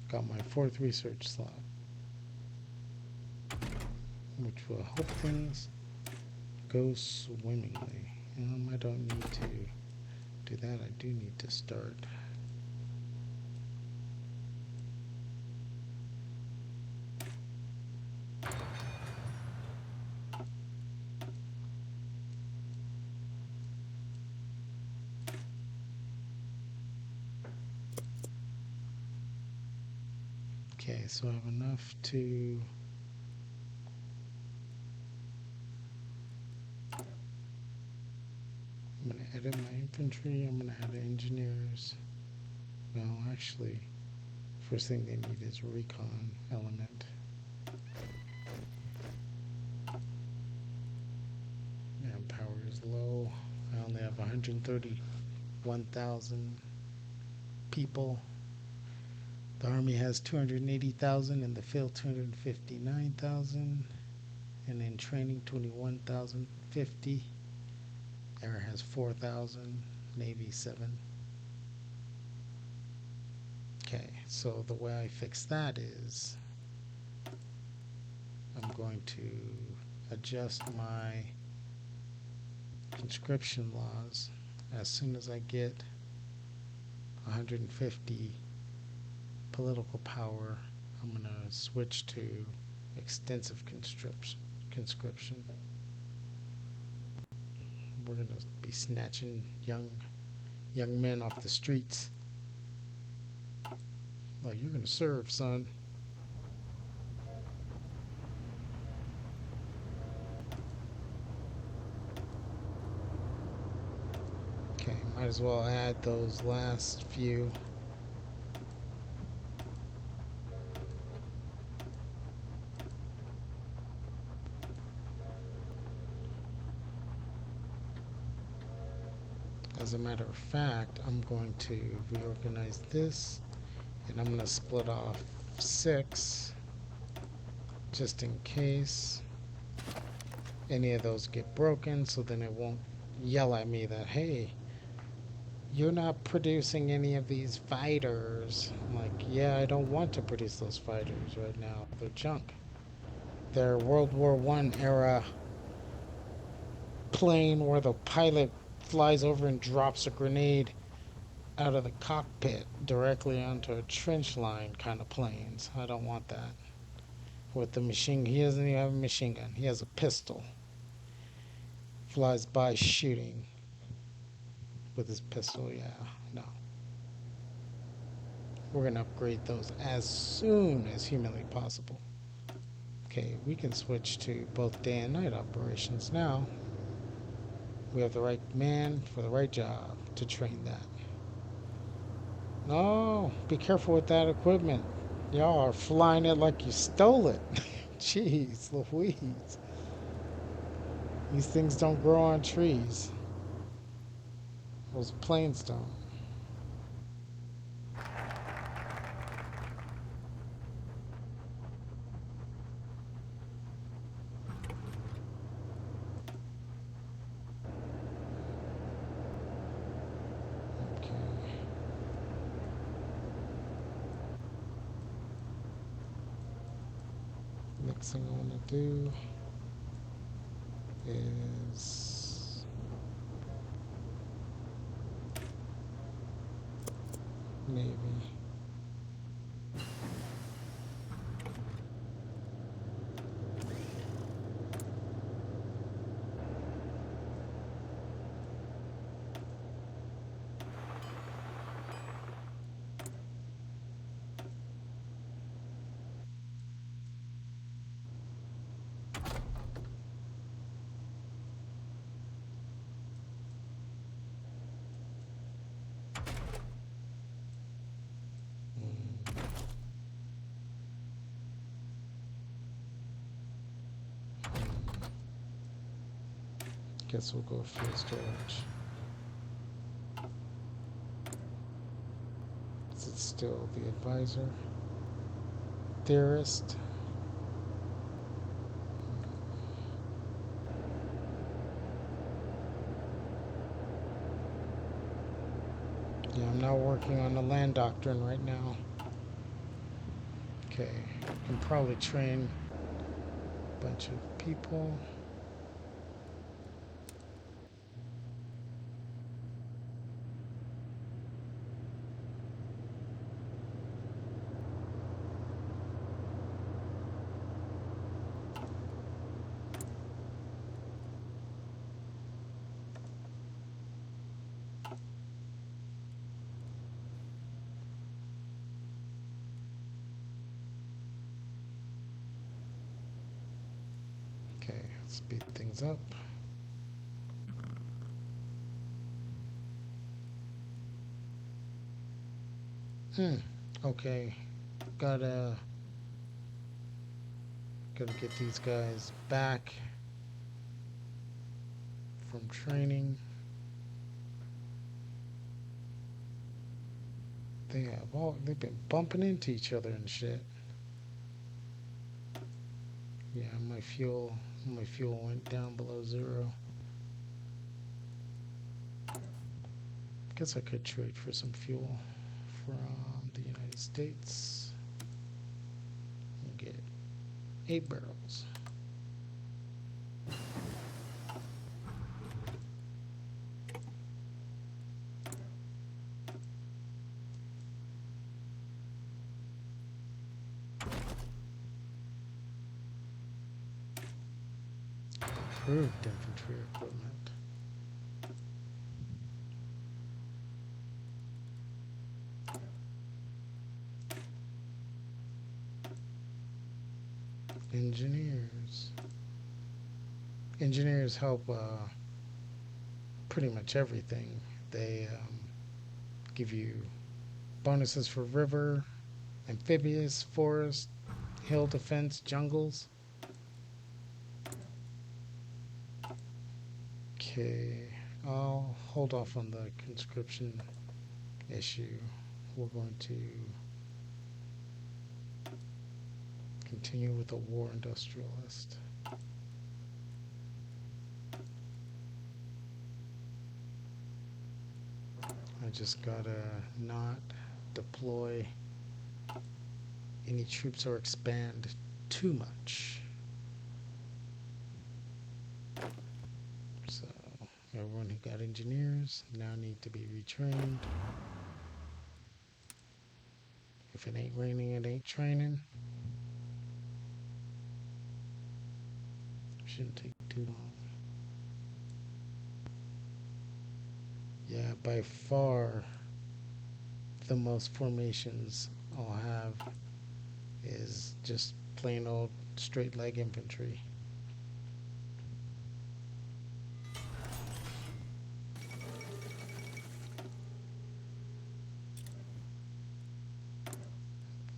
Got my 4th research slot, which will help things go swimmingly. I don't need to do that. I do need to start. Okay, so I have enough to I'm going to edit my infantry. I'm going to add engineers. Well, actually, first thing they need is a recon element. Manpower is low. I only have 131,000 people. The Army has 280,000, in the field 259,000, and in training 21,050. Air has 4,000. Navy 7. Okay, so the way I fix that is I'm going to adjust my conscription laws as soon as I get 150 political power. I'm going to switch to extensive conscription. We're going to be snatching young men off the streets. Like, you're going to serve, son. Okay, might as well add those last few. As a matter of fact, I'm going to reorganize this, and I'm going to split off 6 just in case any of those get broken, so then it won't yell at me that, hey, you're not producing any of these fighters. I'm like, yeah, I don't want to produce those fighters right now. They're junk. They're World War I era plane where the pilot flies over and drops a grenade out of the cockpit directly onto a trench line kind of planes. I don't want that. With the machine, he doesn't even have a machine gun. He has a pistol. Flies by shooting with his pistol. Yeah, no. We're going to upgrade those as soon as humanly possible. Okay, we can switch to both day and night operations now. We have the right man for the right job to train that. No, be careful with that equipment. Y'all are flying it like you stole it. Jeez Louise. These things don't grow on trees. Those planes don't. Okay. Next thing I want to do is Navy. Guess we'll go fuel storage. Is it still the advisor? Theorist? Yeah, I'm not working on the land doctrine right now. Okay, can probably train a bunch of people. Okay, speed things up. Okay, gotta get these guys back from training. They've been bumping into each other and shit. Yeah, my fuel went down below 0. Guess I could trade for some fuel from the United States and get 8 barrels. Improved infantry equipment. Engineers. Engineers help pretty much everything. They give you bonuses for river, amphibious, forest, hill defense, jungles. Okay, I'll hold off on the conscription issue. We're going to continue with the war industrialist. I just gotta not deploy any troops or expand too much. So everyone who got engineers now need to be retrained. If it ain't raining, it ain't training. Shouldn't take too long. Yeah, by far the most formations I'll have is just plain old straight leg infantry.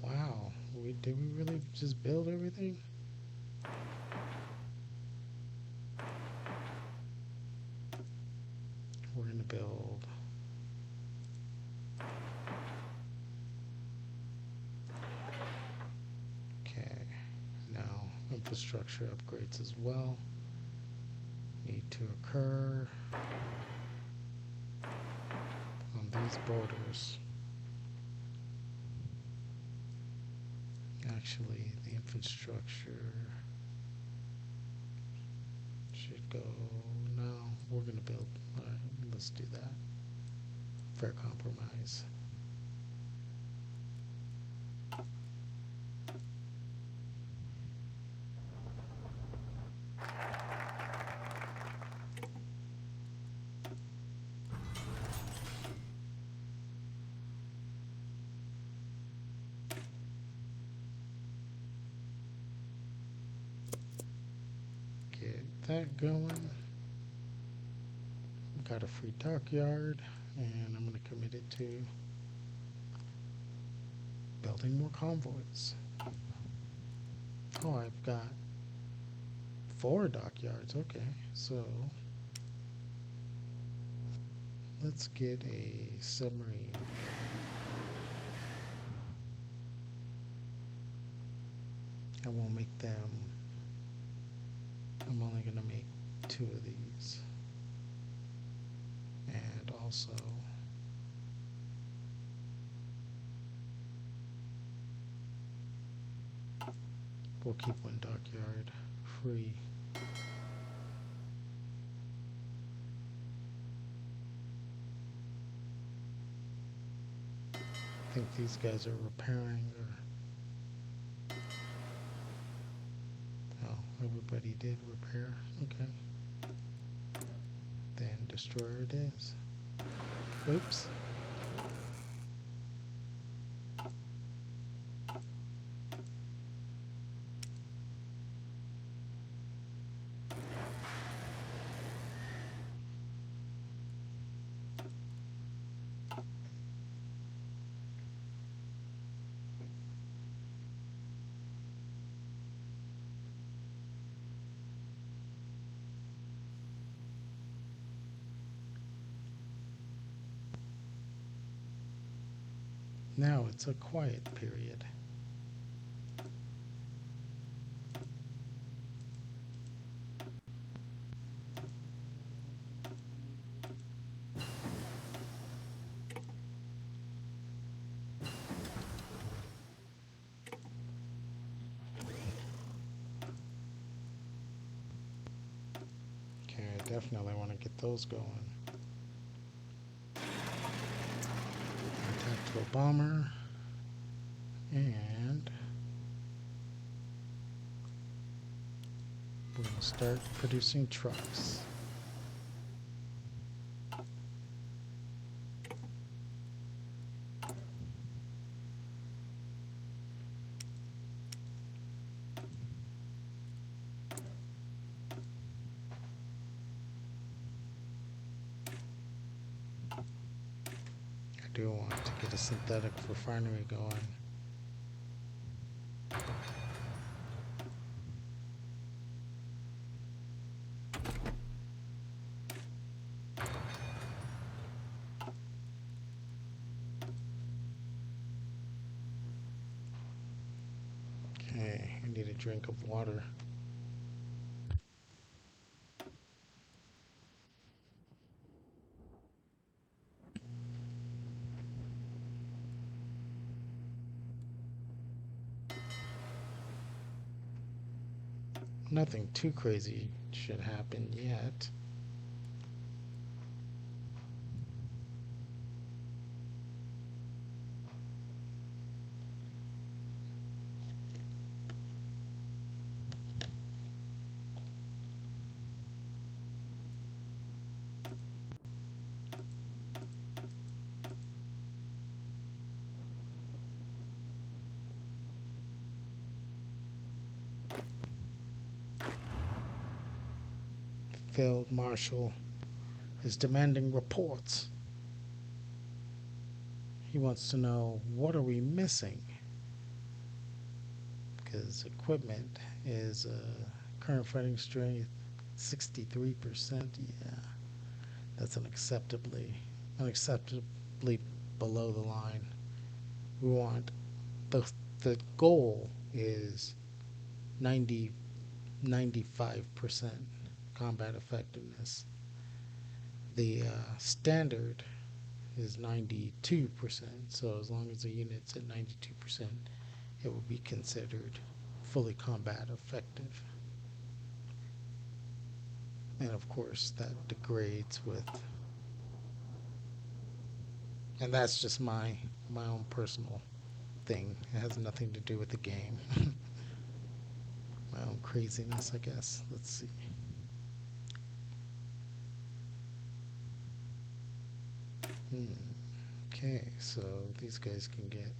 Wow, did we really just build everything? We're gonna build infrastructure upgrades as well need to occur on these borders. Actually, the infrastructure should go. No, we're going to build. All right, let's do that. Fair compromise. That going. Got a free dockyard, and I'm going to commit it to building more convoys. Oh, I've got 4 dockyards. Okay, so let's get a submarine. I won't make them. I'm only going to make 2 of these. And also we'll keep 1 dockyard free. I think these guys are repairing or everybody did repair. Okay. Then destroyer it is. Oops. Now it's a quiet period. Definitely want to get those going. Tactical bomber. And we'll start producing trucks. I do want to get a synthetic refinery going. Okay, I need a drink of water. Nothing too crazy should happen yet. Field Marshal is demanding reports. He wants to know, what are we missing? Because equipment is current fighting strength 63%. Yeah, that's unacceptably below the line. We want the goal is 95% combat effectiveness. The standard is 92%. So as long as the unit's at 92%, it will be considered fully combat effective. And of course, that degrades with, and that's just my own personal thing. It has nothing to do with the game. My own craziness, I guess. Let's see. Okay, so these guys can get.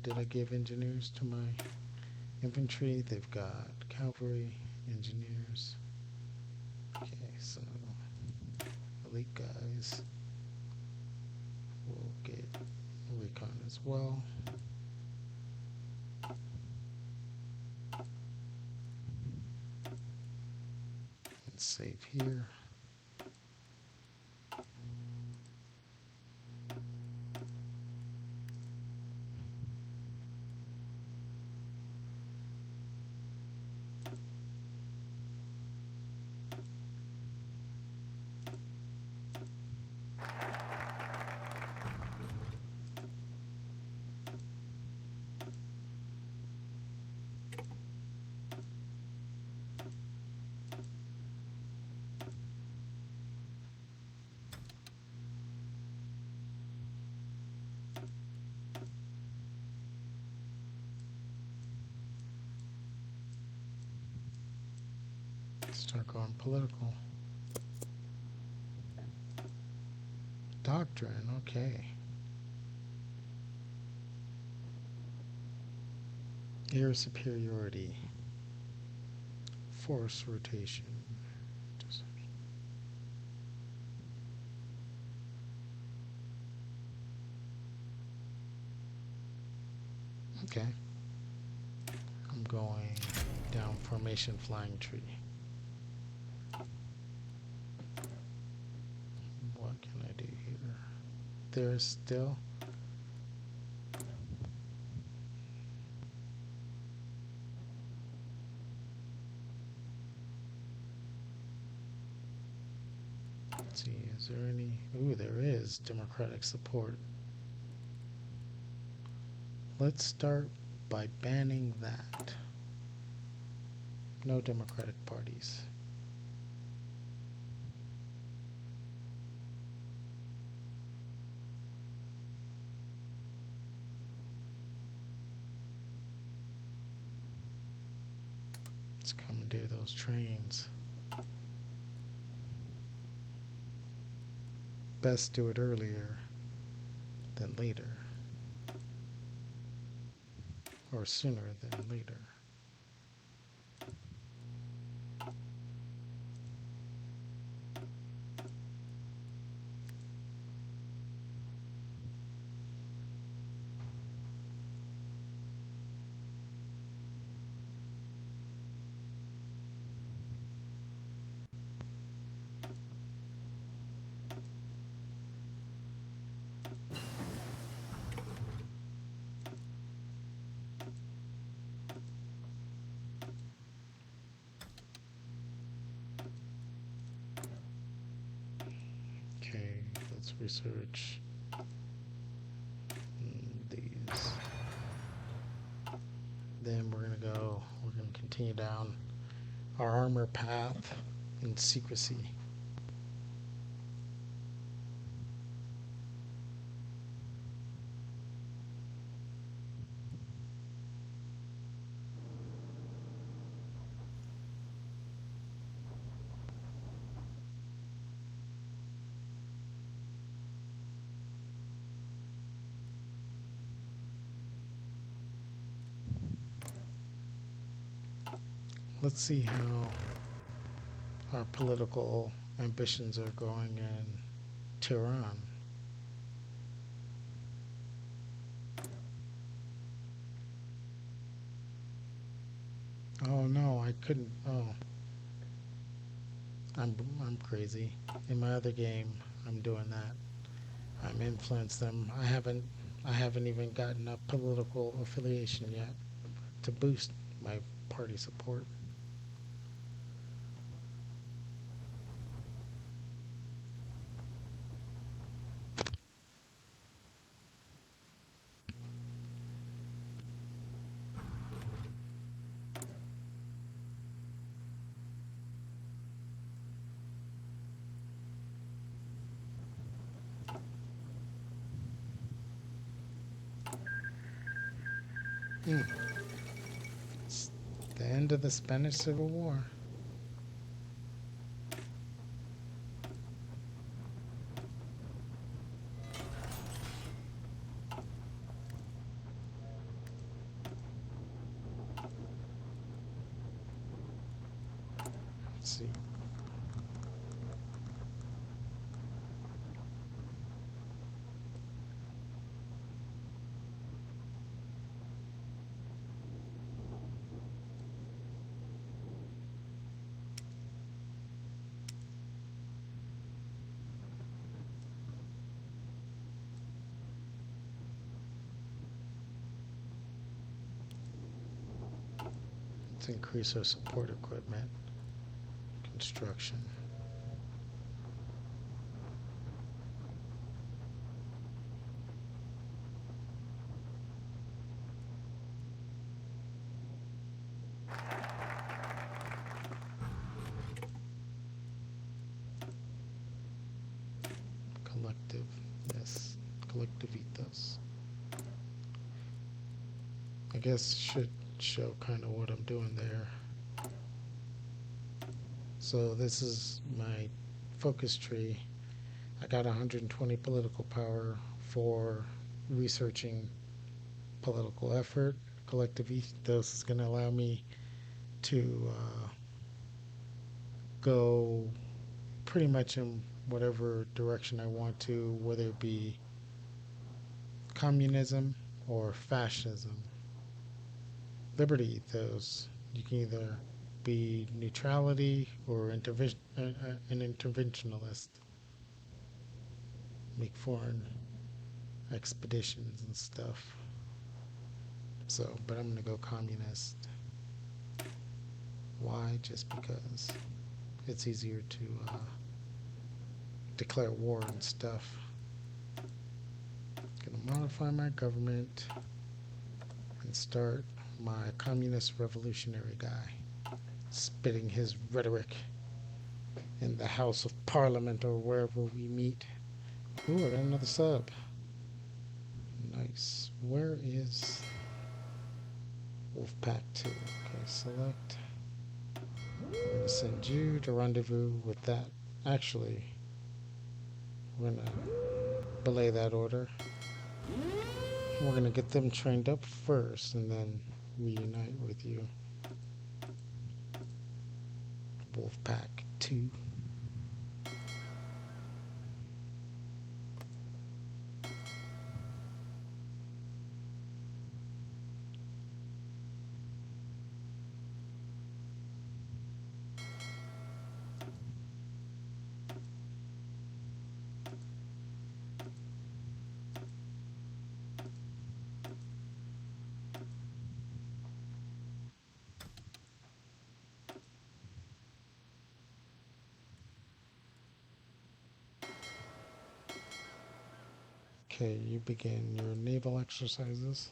Did I give engineers to my infantry? They've got cavalry, engineers. Okay, so elite guys will get recon as well. Let's save here. Start going political. Doctrine, okay. Air superiority. Force rotation. Okay. I'm going down formation flying tree. What can I do here? There's still. Let's see, is there any? Ooh, there is democratic support. Let's start by banning that. No democratic parties. commandeer those trains. Best do it earlier than later, or sooner than later. Okay, let's research these. Then we're gonna continue down our armor path in secrecy. Let's see how our political ambitions are going in Tehran. Oh no, I couldn't. Oh, I'm crazy. In my other game, I'm doing that. I'm influenced them. I haven't even gotten a political affiliation yet to boost my party support. Mm. It's the end of the Spanish Civil War. Let's see. Let's increase our support equipment. Construction. Collective. Yes. Collective ethos. I guess it should show kind of what I'm doing there. So this is my focus tree. I got 120 political power for researching political effort. Collective ethos is going to allow me to go pretty much in whatever direction I want to, whether it be communism or fascism. Liberty ethos, you can either be neutrality or an interventionalist. Make foreign expeditions and stuff. So, but I'm gonna go communist. Why? Just because it's easier to declare war and stuff. Gonna modify my government and start my communist revolutionary guy, spitting his rhetoric in the House of Parliament or wherever we meet. Ooh, I got another sub. Nice. Where is Wolfpack 2? Okay, select. We're gonna send you to rendezvous with that. Actually, we're gonna belay that order. We're gonna get them trained up first and then reunite with you. Wolfpack 2. Okay, you begin your naval exercises.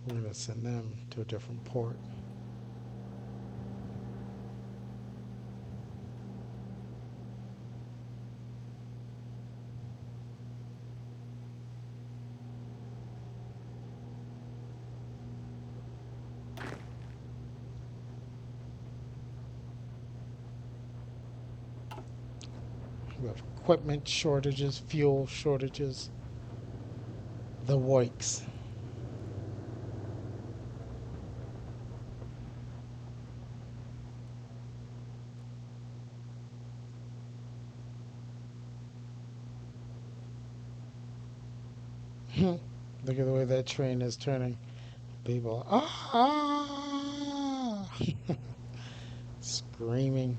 We're gonna send them to a different port. We have equipment shortages, fuel shortages, the wikes. Look at the way that train is turning. People, screaming.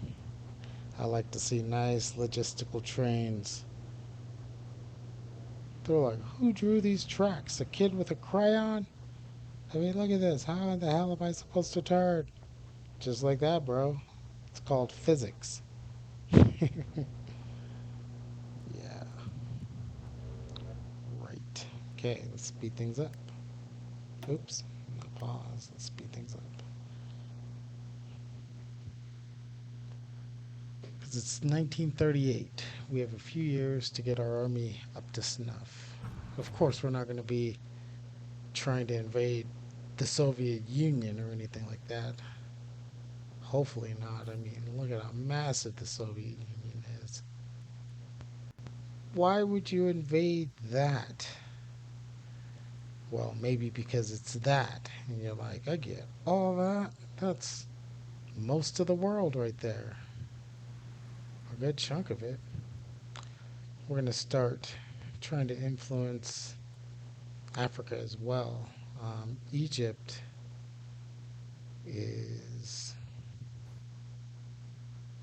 I like to see nice logistical trains. They're like, who drew these tracks? A kid with a crayon? I mean, look at this. How in the hell am I supposed to turn? Just like that, bro. It's called physics. Yeah, right. Okay, let's speed things up. Oops, pause. Let's speed things up. Because it's 1938. We have a few years to get our army up to snuff. Of course, we're not going to be trying to invade the Soviet Union or anything like that. Hopefully not. I mean, look at how massive the Soviet Union is. Why would you invade that? Well, maybe because it's that. And you're like, I get all that. That's most of the world right there. A good chunk of it. We're going to start trying to influence Africa as well. Egypt is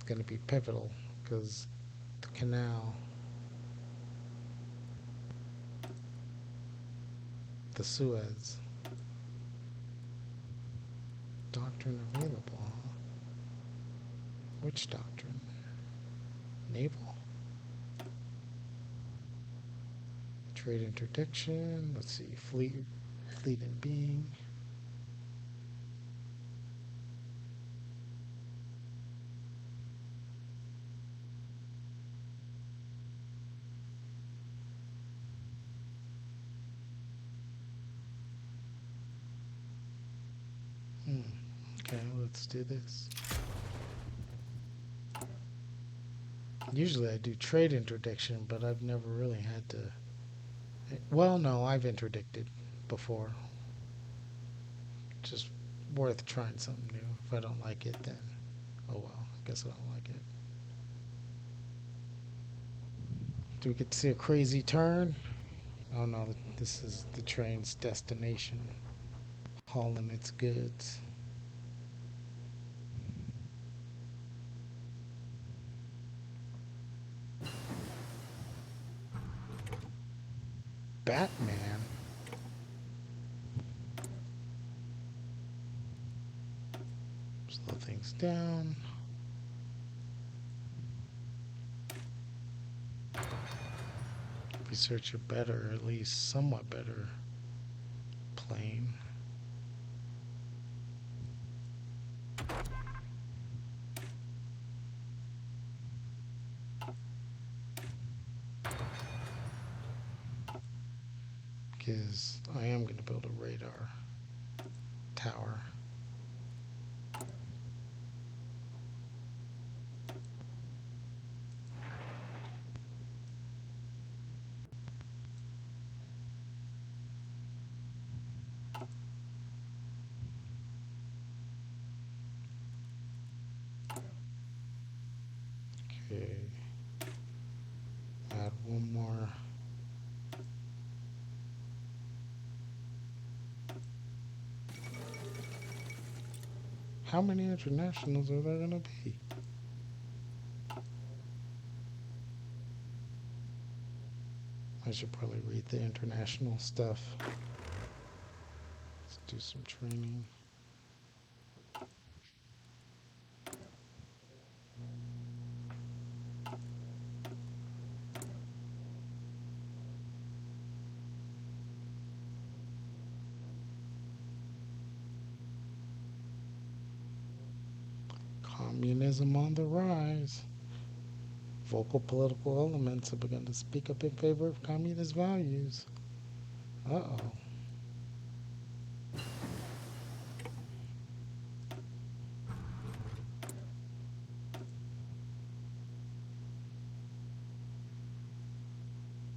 going to be pivotal because the canal, the Suez doctrine available. Huh? Which doctrine? Naval? Trade interdiction. Let's see. Fleet and being. Okay, let's do this. Usually I do trade interdiction, but I've never really had to. Well, no, I've interdicted before. Just worth trying something new. If I don't like it, then oh well. I guess I don't like it. Do we get to see a crazy turn? Oh no, this is the train's destination. Hauling its goods. Batman? research a better, at least somewhat better plane. Because I am going to build a radar tower. Okay. Add one more. How many internationals are there going to be? I should probably read the international stuff. Let's do some training. Communism on the rise. Vocal political elements have begun to speak up in favor of communist values. Uh-oh.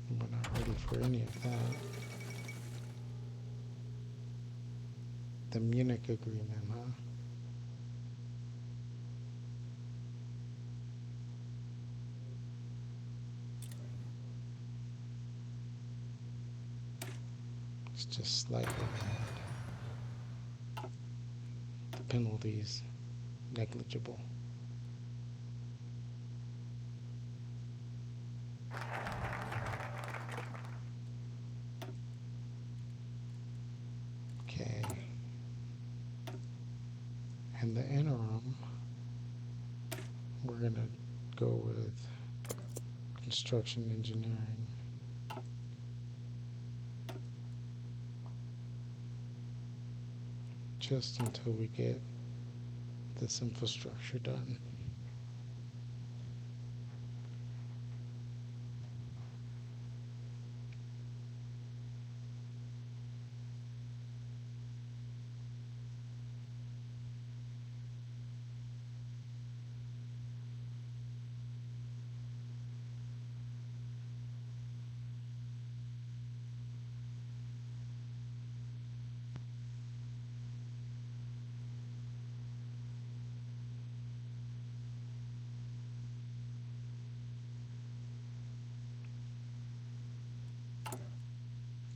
We're not ready for any of that. The Munich Agreement, huh? It's just slightly bad. The penalties, negligible. Okay. In the interim, we're going to go with construction engineering. Just until we get this infrastructure done.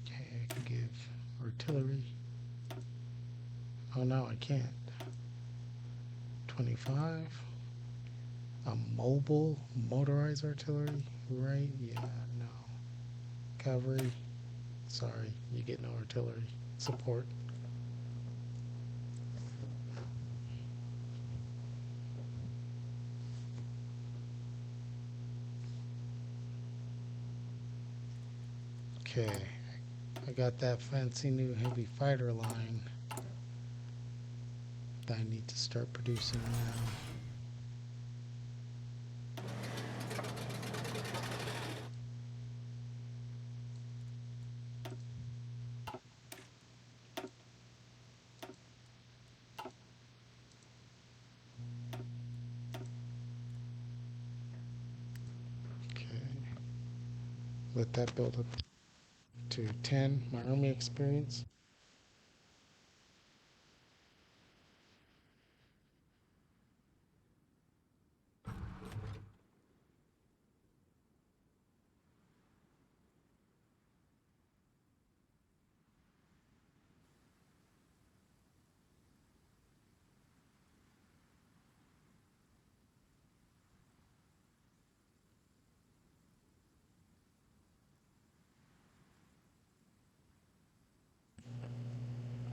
Okay, I can give artillery. Oh no, I can't. 25. A mobile motorized artillery, right? Yeah, no. Cavalry, sorry, you get no artillery support. Okay, I got that fancy new heavy fighter line that I need to start producing now. Okay, let that build up to 10, my army experience.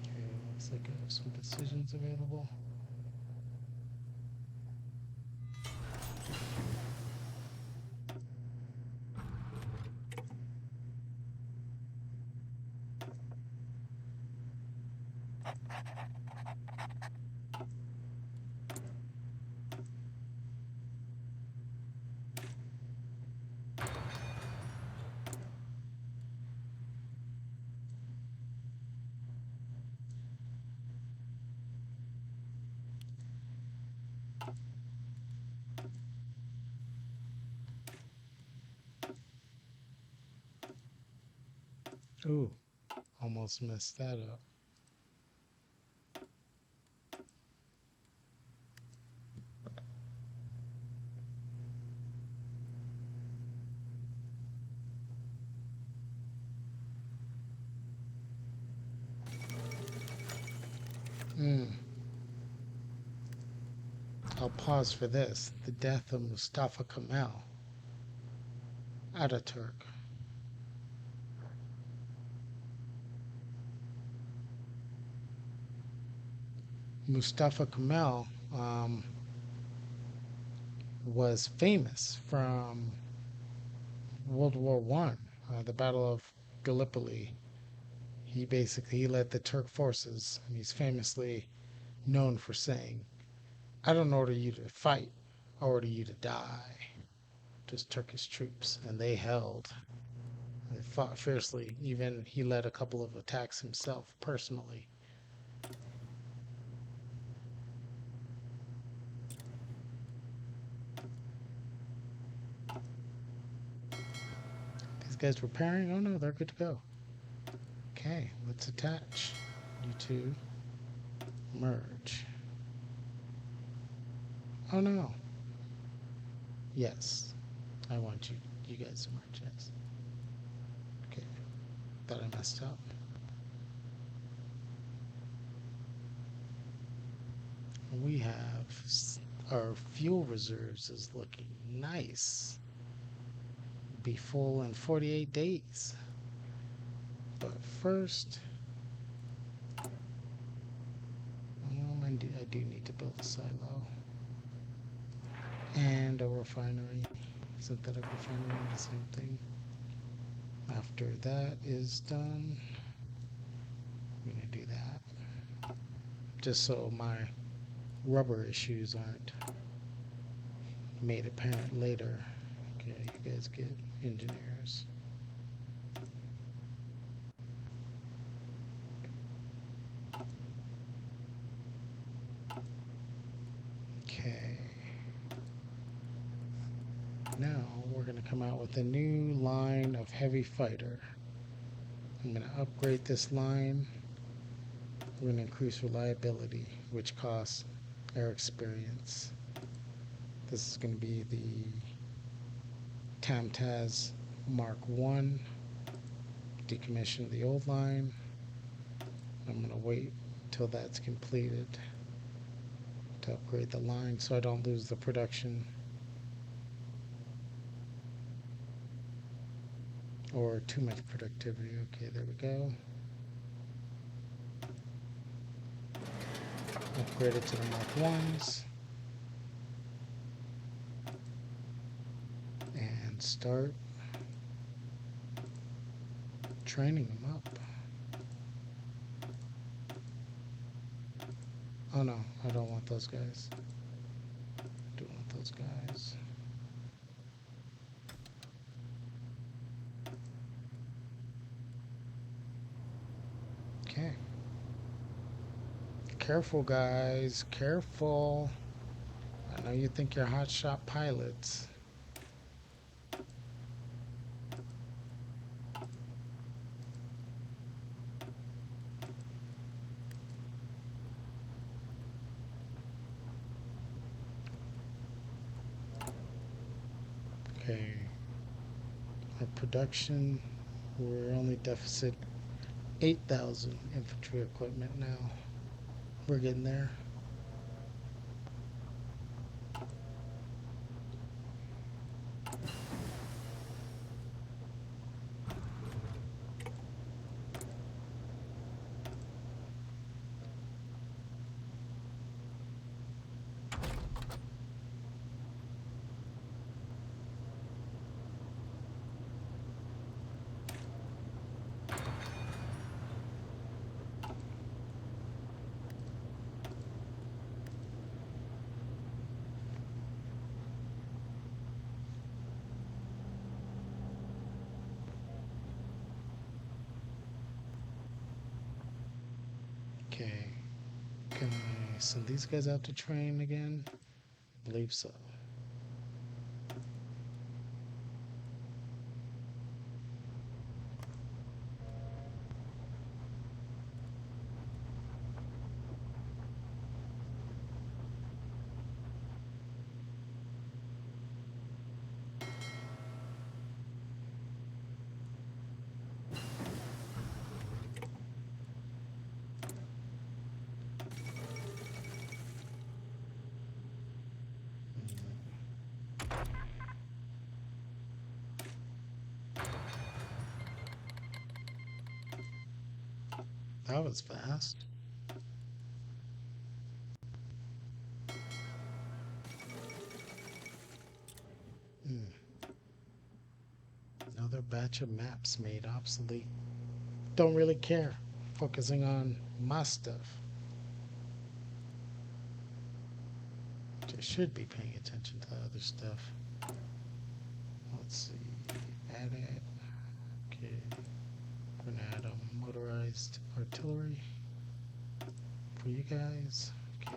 Okay, looks like I have some decisions available. Ooh, almost messed that up. I'll pause for this. The death of Mustafa Kemal, Ataturk. Mustafa Kemal was famous from World War One, the Battle of Gallipoli. He led the Turk forces, and he's famously known for saying, "I don't order you to fight, I order you to die." Just Turkish troops, and they held. They fought fiercely. Even he led a couple of attacks himself personally. These guys repairing? Oh no, they're good to go. Okay, let's attach. You two merge. Oh no. Yes. I want you guys to merge, yes. Okay. Thought I messed up. We have our fuel reserves is looking nice. Be full in 48 days. But first, I do need to build a silo and a refinery. Synthetic refinery, the same thing. After that is done, I'm gonna do that. Just so my rubber issues aren't made apparent later. Okay, you guys get engineers. Okay. Now we're going to come out with a new line of heavy fighter. I'm going to upgrade this line. We're going to increase reliability, which costs air experience. This is going to be the Tamtaz Mark 1. Decommission the old line. I'm going to wait until that's completed to upgrade the line so I don't lose the production or too much productivity. Okay, there we go. Upgrade it to the Mark 1s and start training them up. Oh no, I don't want those guys. I don't want those guys. Okay. Careful, guys. Careful. I know you think you're hotshot pilots. Okay. Our production, we're only deficit 8,000 infantry equipment now. We're getting there. Okay. Can I send these guys out to train again? I believe so. That was fast. Hmm. Another batch of maps made obsolete. Don't really care. Focusing on my stuff. Just should be paying attention to the other stuff. Let's see. Add it. Okay. We're gonna add a motorized artillery for you guys. Okay.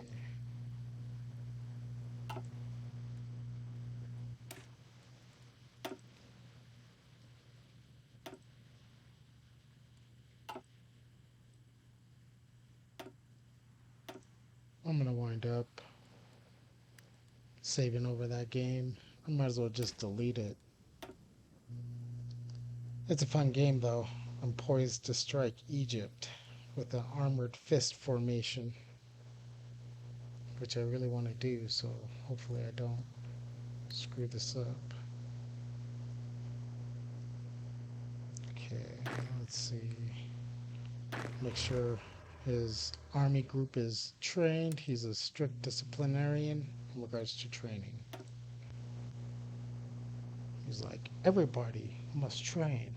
I'm gonna wind up saving over that game. I might as well just delete it. It's a fun game though. I'm poised to strike Egypt with an armored fist formation, which I really want to do, so hopefully I don't screw this up. Okay, let's see. Make sure his army group is trained. He's a strict disciplinarian in regards to training. He's like, everybody must train.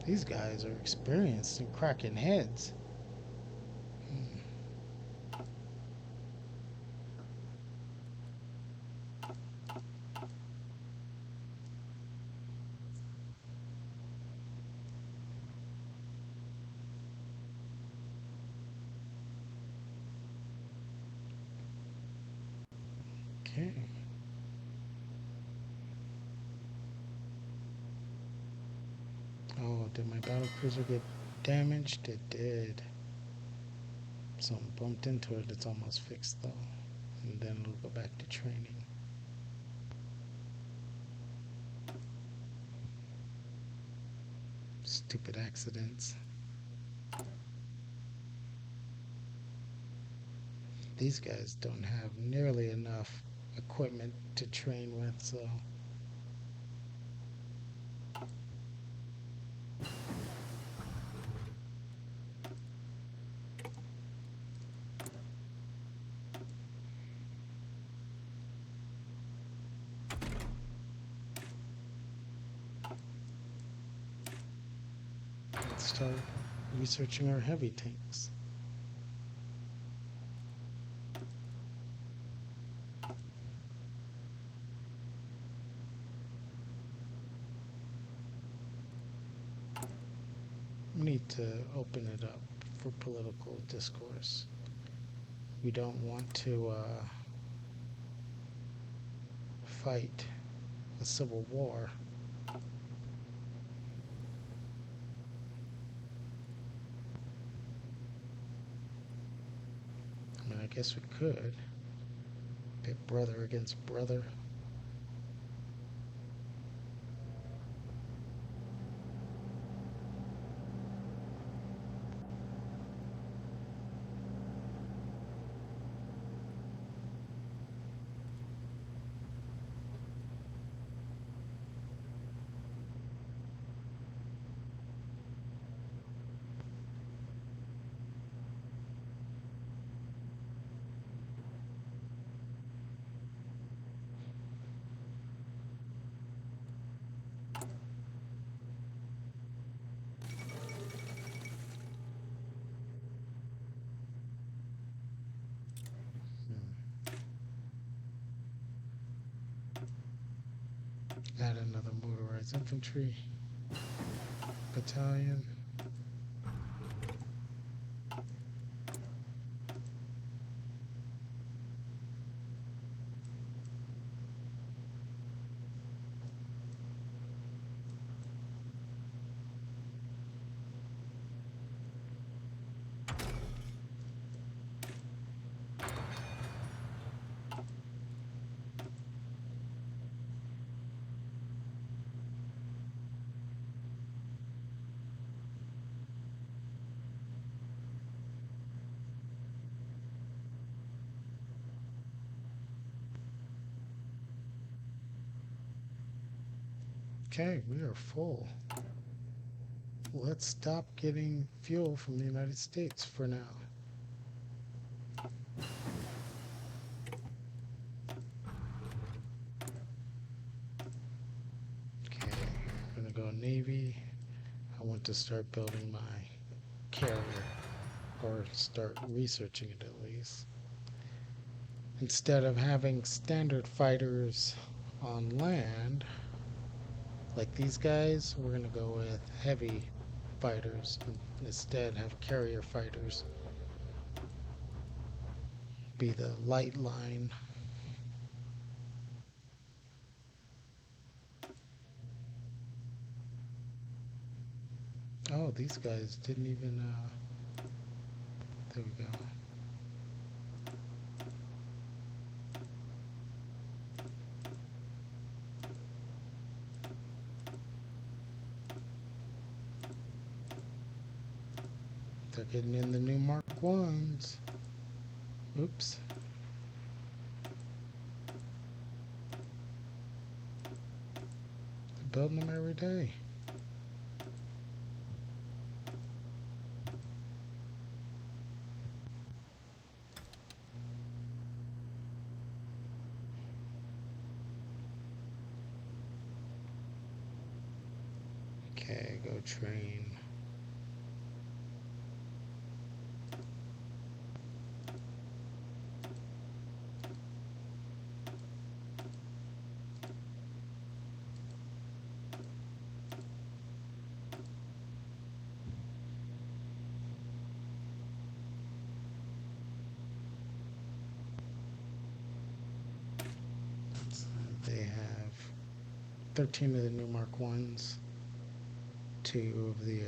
These guys are experienced in cracking heads. Okay. Oh, did my battle cruiser get damaged? It did. Something bumped into it. It's almost fixed though. And then it'll go back to training. Stupid accidents. These guys don't have nearly enough equipment to train with, so let's start researching our heavy tanks. We need to open it up for political discourse. We don't want to fight a civil war. I mean, I guess we could pit brother against brother. Add another motorized infantry battalion. Okay, we are full. Let's stop getting fuel from the United States for now. Okay, I'm gonna go Navy. I want to start building my carrier, or start researching it at least. Instead of having standard fighters on land, like these guys, we're gonna go with heavy fighters and instead have carrier fighters be the light line. Oh, these guys didn't even, there we go. They're getting in the new Mark 1s. Oops. They're building them every day. Okay, go train. They have 13 of the new Mark 1s, 2 of the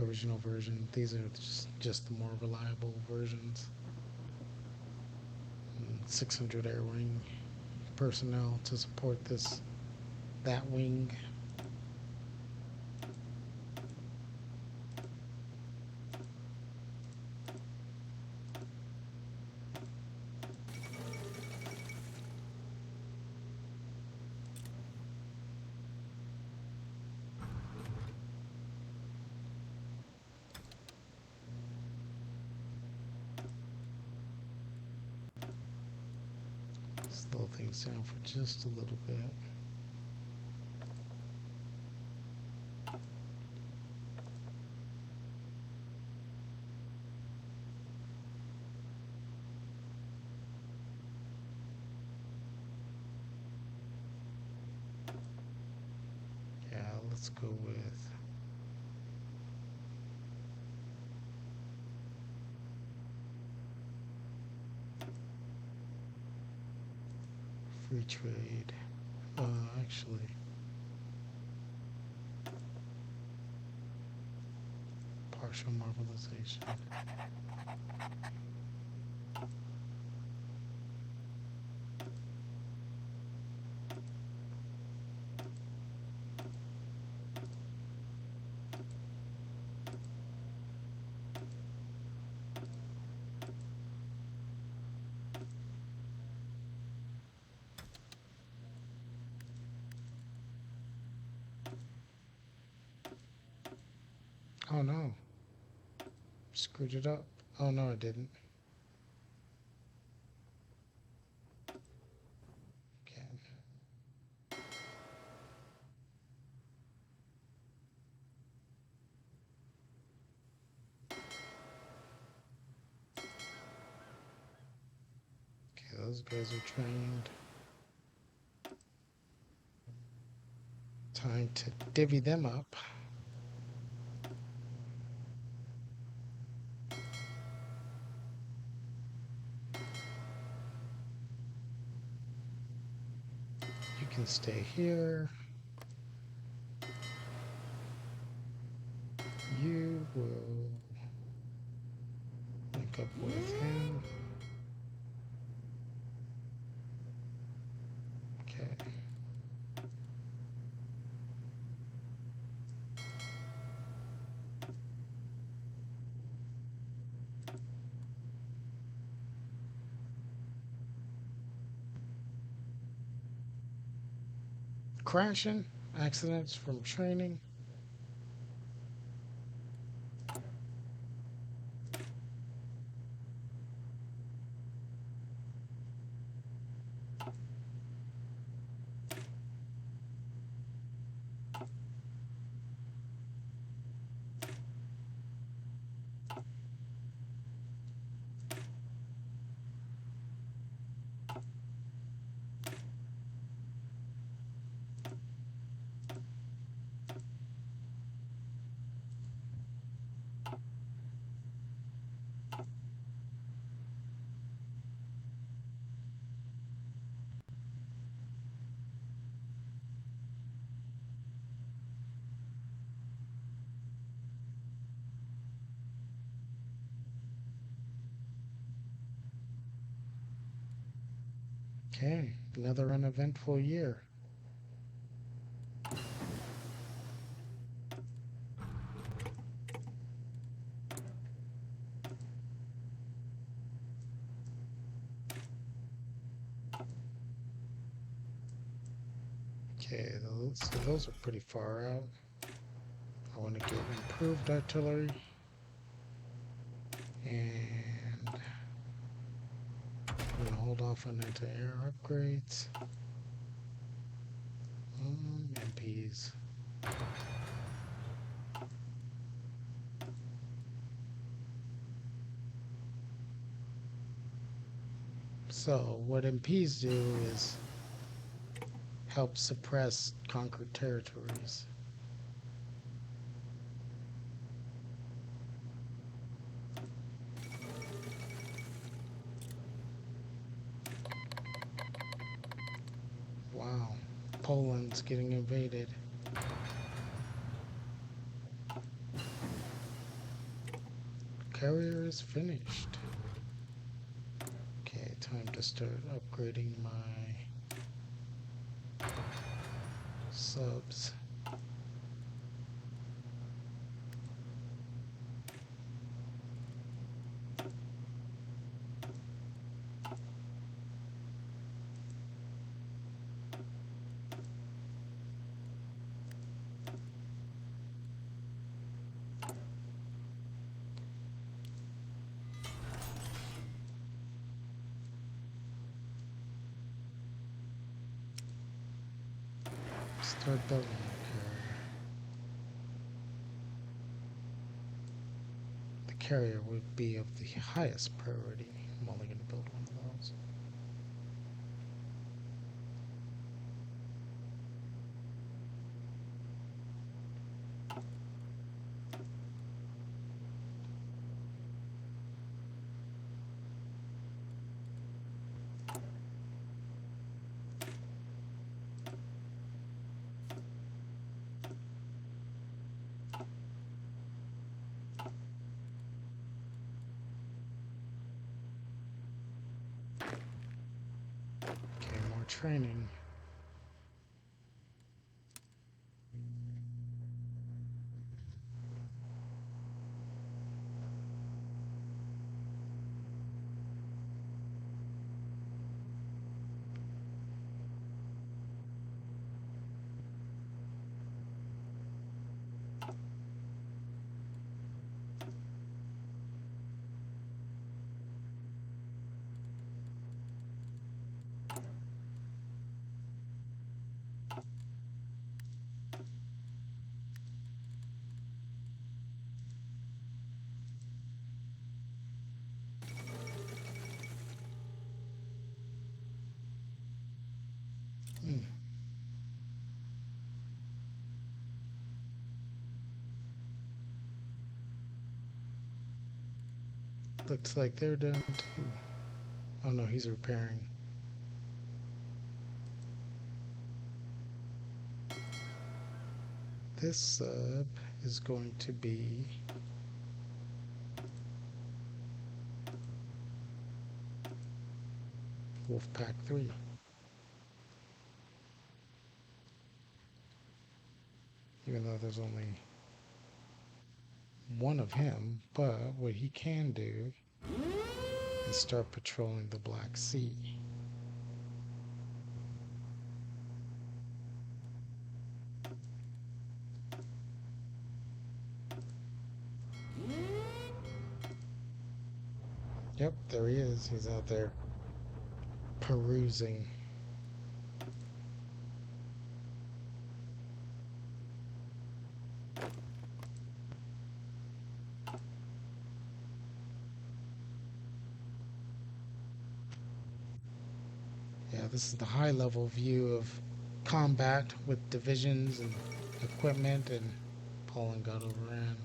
original version. These are just the more reliable versions. 600 air wing personnel to support that wing. Slow things down for just a little bit. Yeah, let's go with free trade. Actually, partial mobilization. Oh no, screwed it up. Oh no, I didn't. Okay. Okay, those guys are trained. Time to divvy them up. You can stay here. You will link up with him. Okay. crashing, accidents from training. Okay, another uneventful year. Okay, those are pretty far out. I want to get improved artillery and I'm going to hold off on anti-air upgrades. MPs. So what MPs do is help suppress conquered territories. Wow, Poland's getting invaded. Carrier is finished. Okay, time to start upgrading my subs. Start building a carrier. The carrier would be of the highest priority. I'm only going to build one of those. Okay, more training. Hmm. Looks like they're done too. Oh no, he's repairing. This sub is going to be Wolfpack 3. Even though there's only one of him, but what he can do is start patrolling the Black Sea. Yep, there he is. He's out there perusing. Yeah, this is the high level view of combat with divisions and equipment, and Poland got overran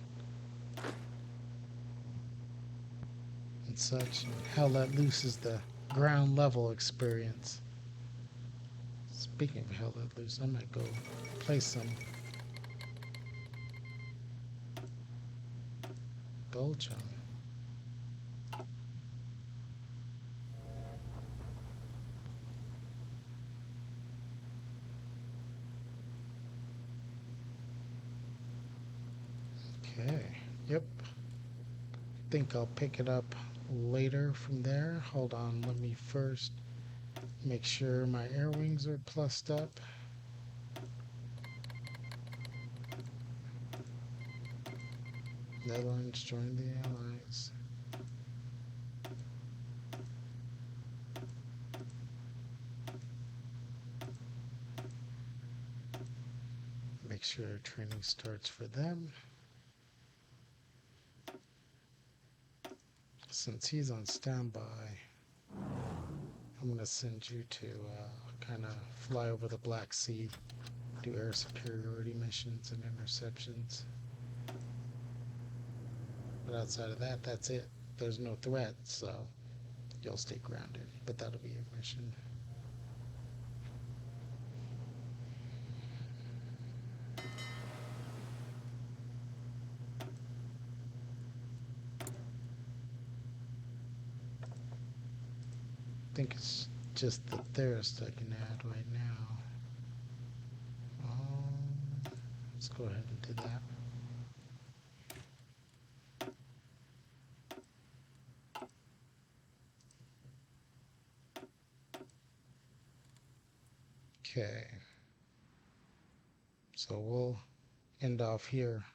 and such. And Hell Let Loose is the ground level experience. Speaking of Hell Let Loose, I might go play some Belgium. Okay, yep. Think I'll pick it up later from there. Hold on, let me first make sure my air wings are plussed up. Netherlands joined the Allies. Make sure training starts for them. Since he's on standby, I'm going to send you to kind of fly over the Black Sea, do air superiority missions and interceptions. But outside of that, that's it. There's no threat, so you'll stay grounded. But that'll be your mission. I think it's just the Therist I can add right now. Let's go ahead and do that. Okay. So we'll end off here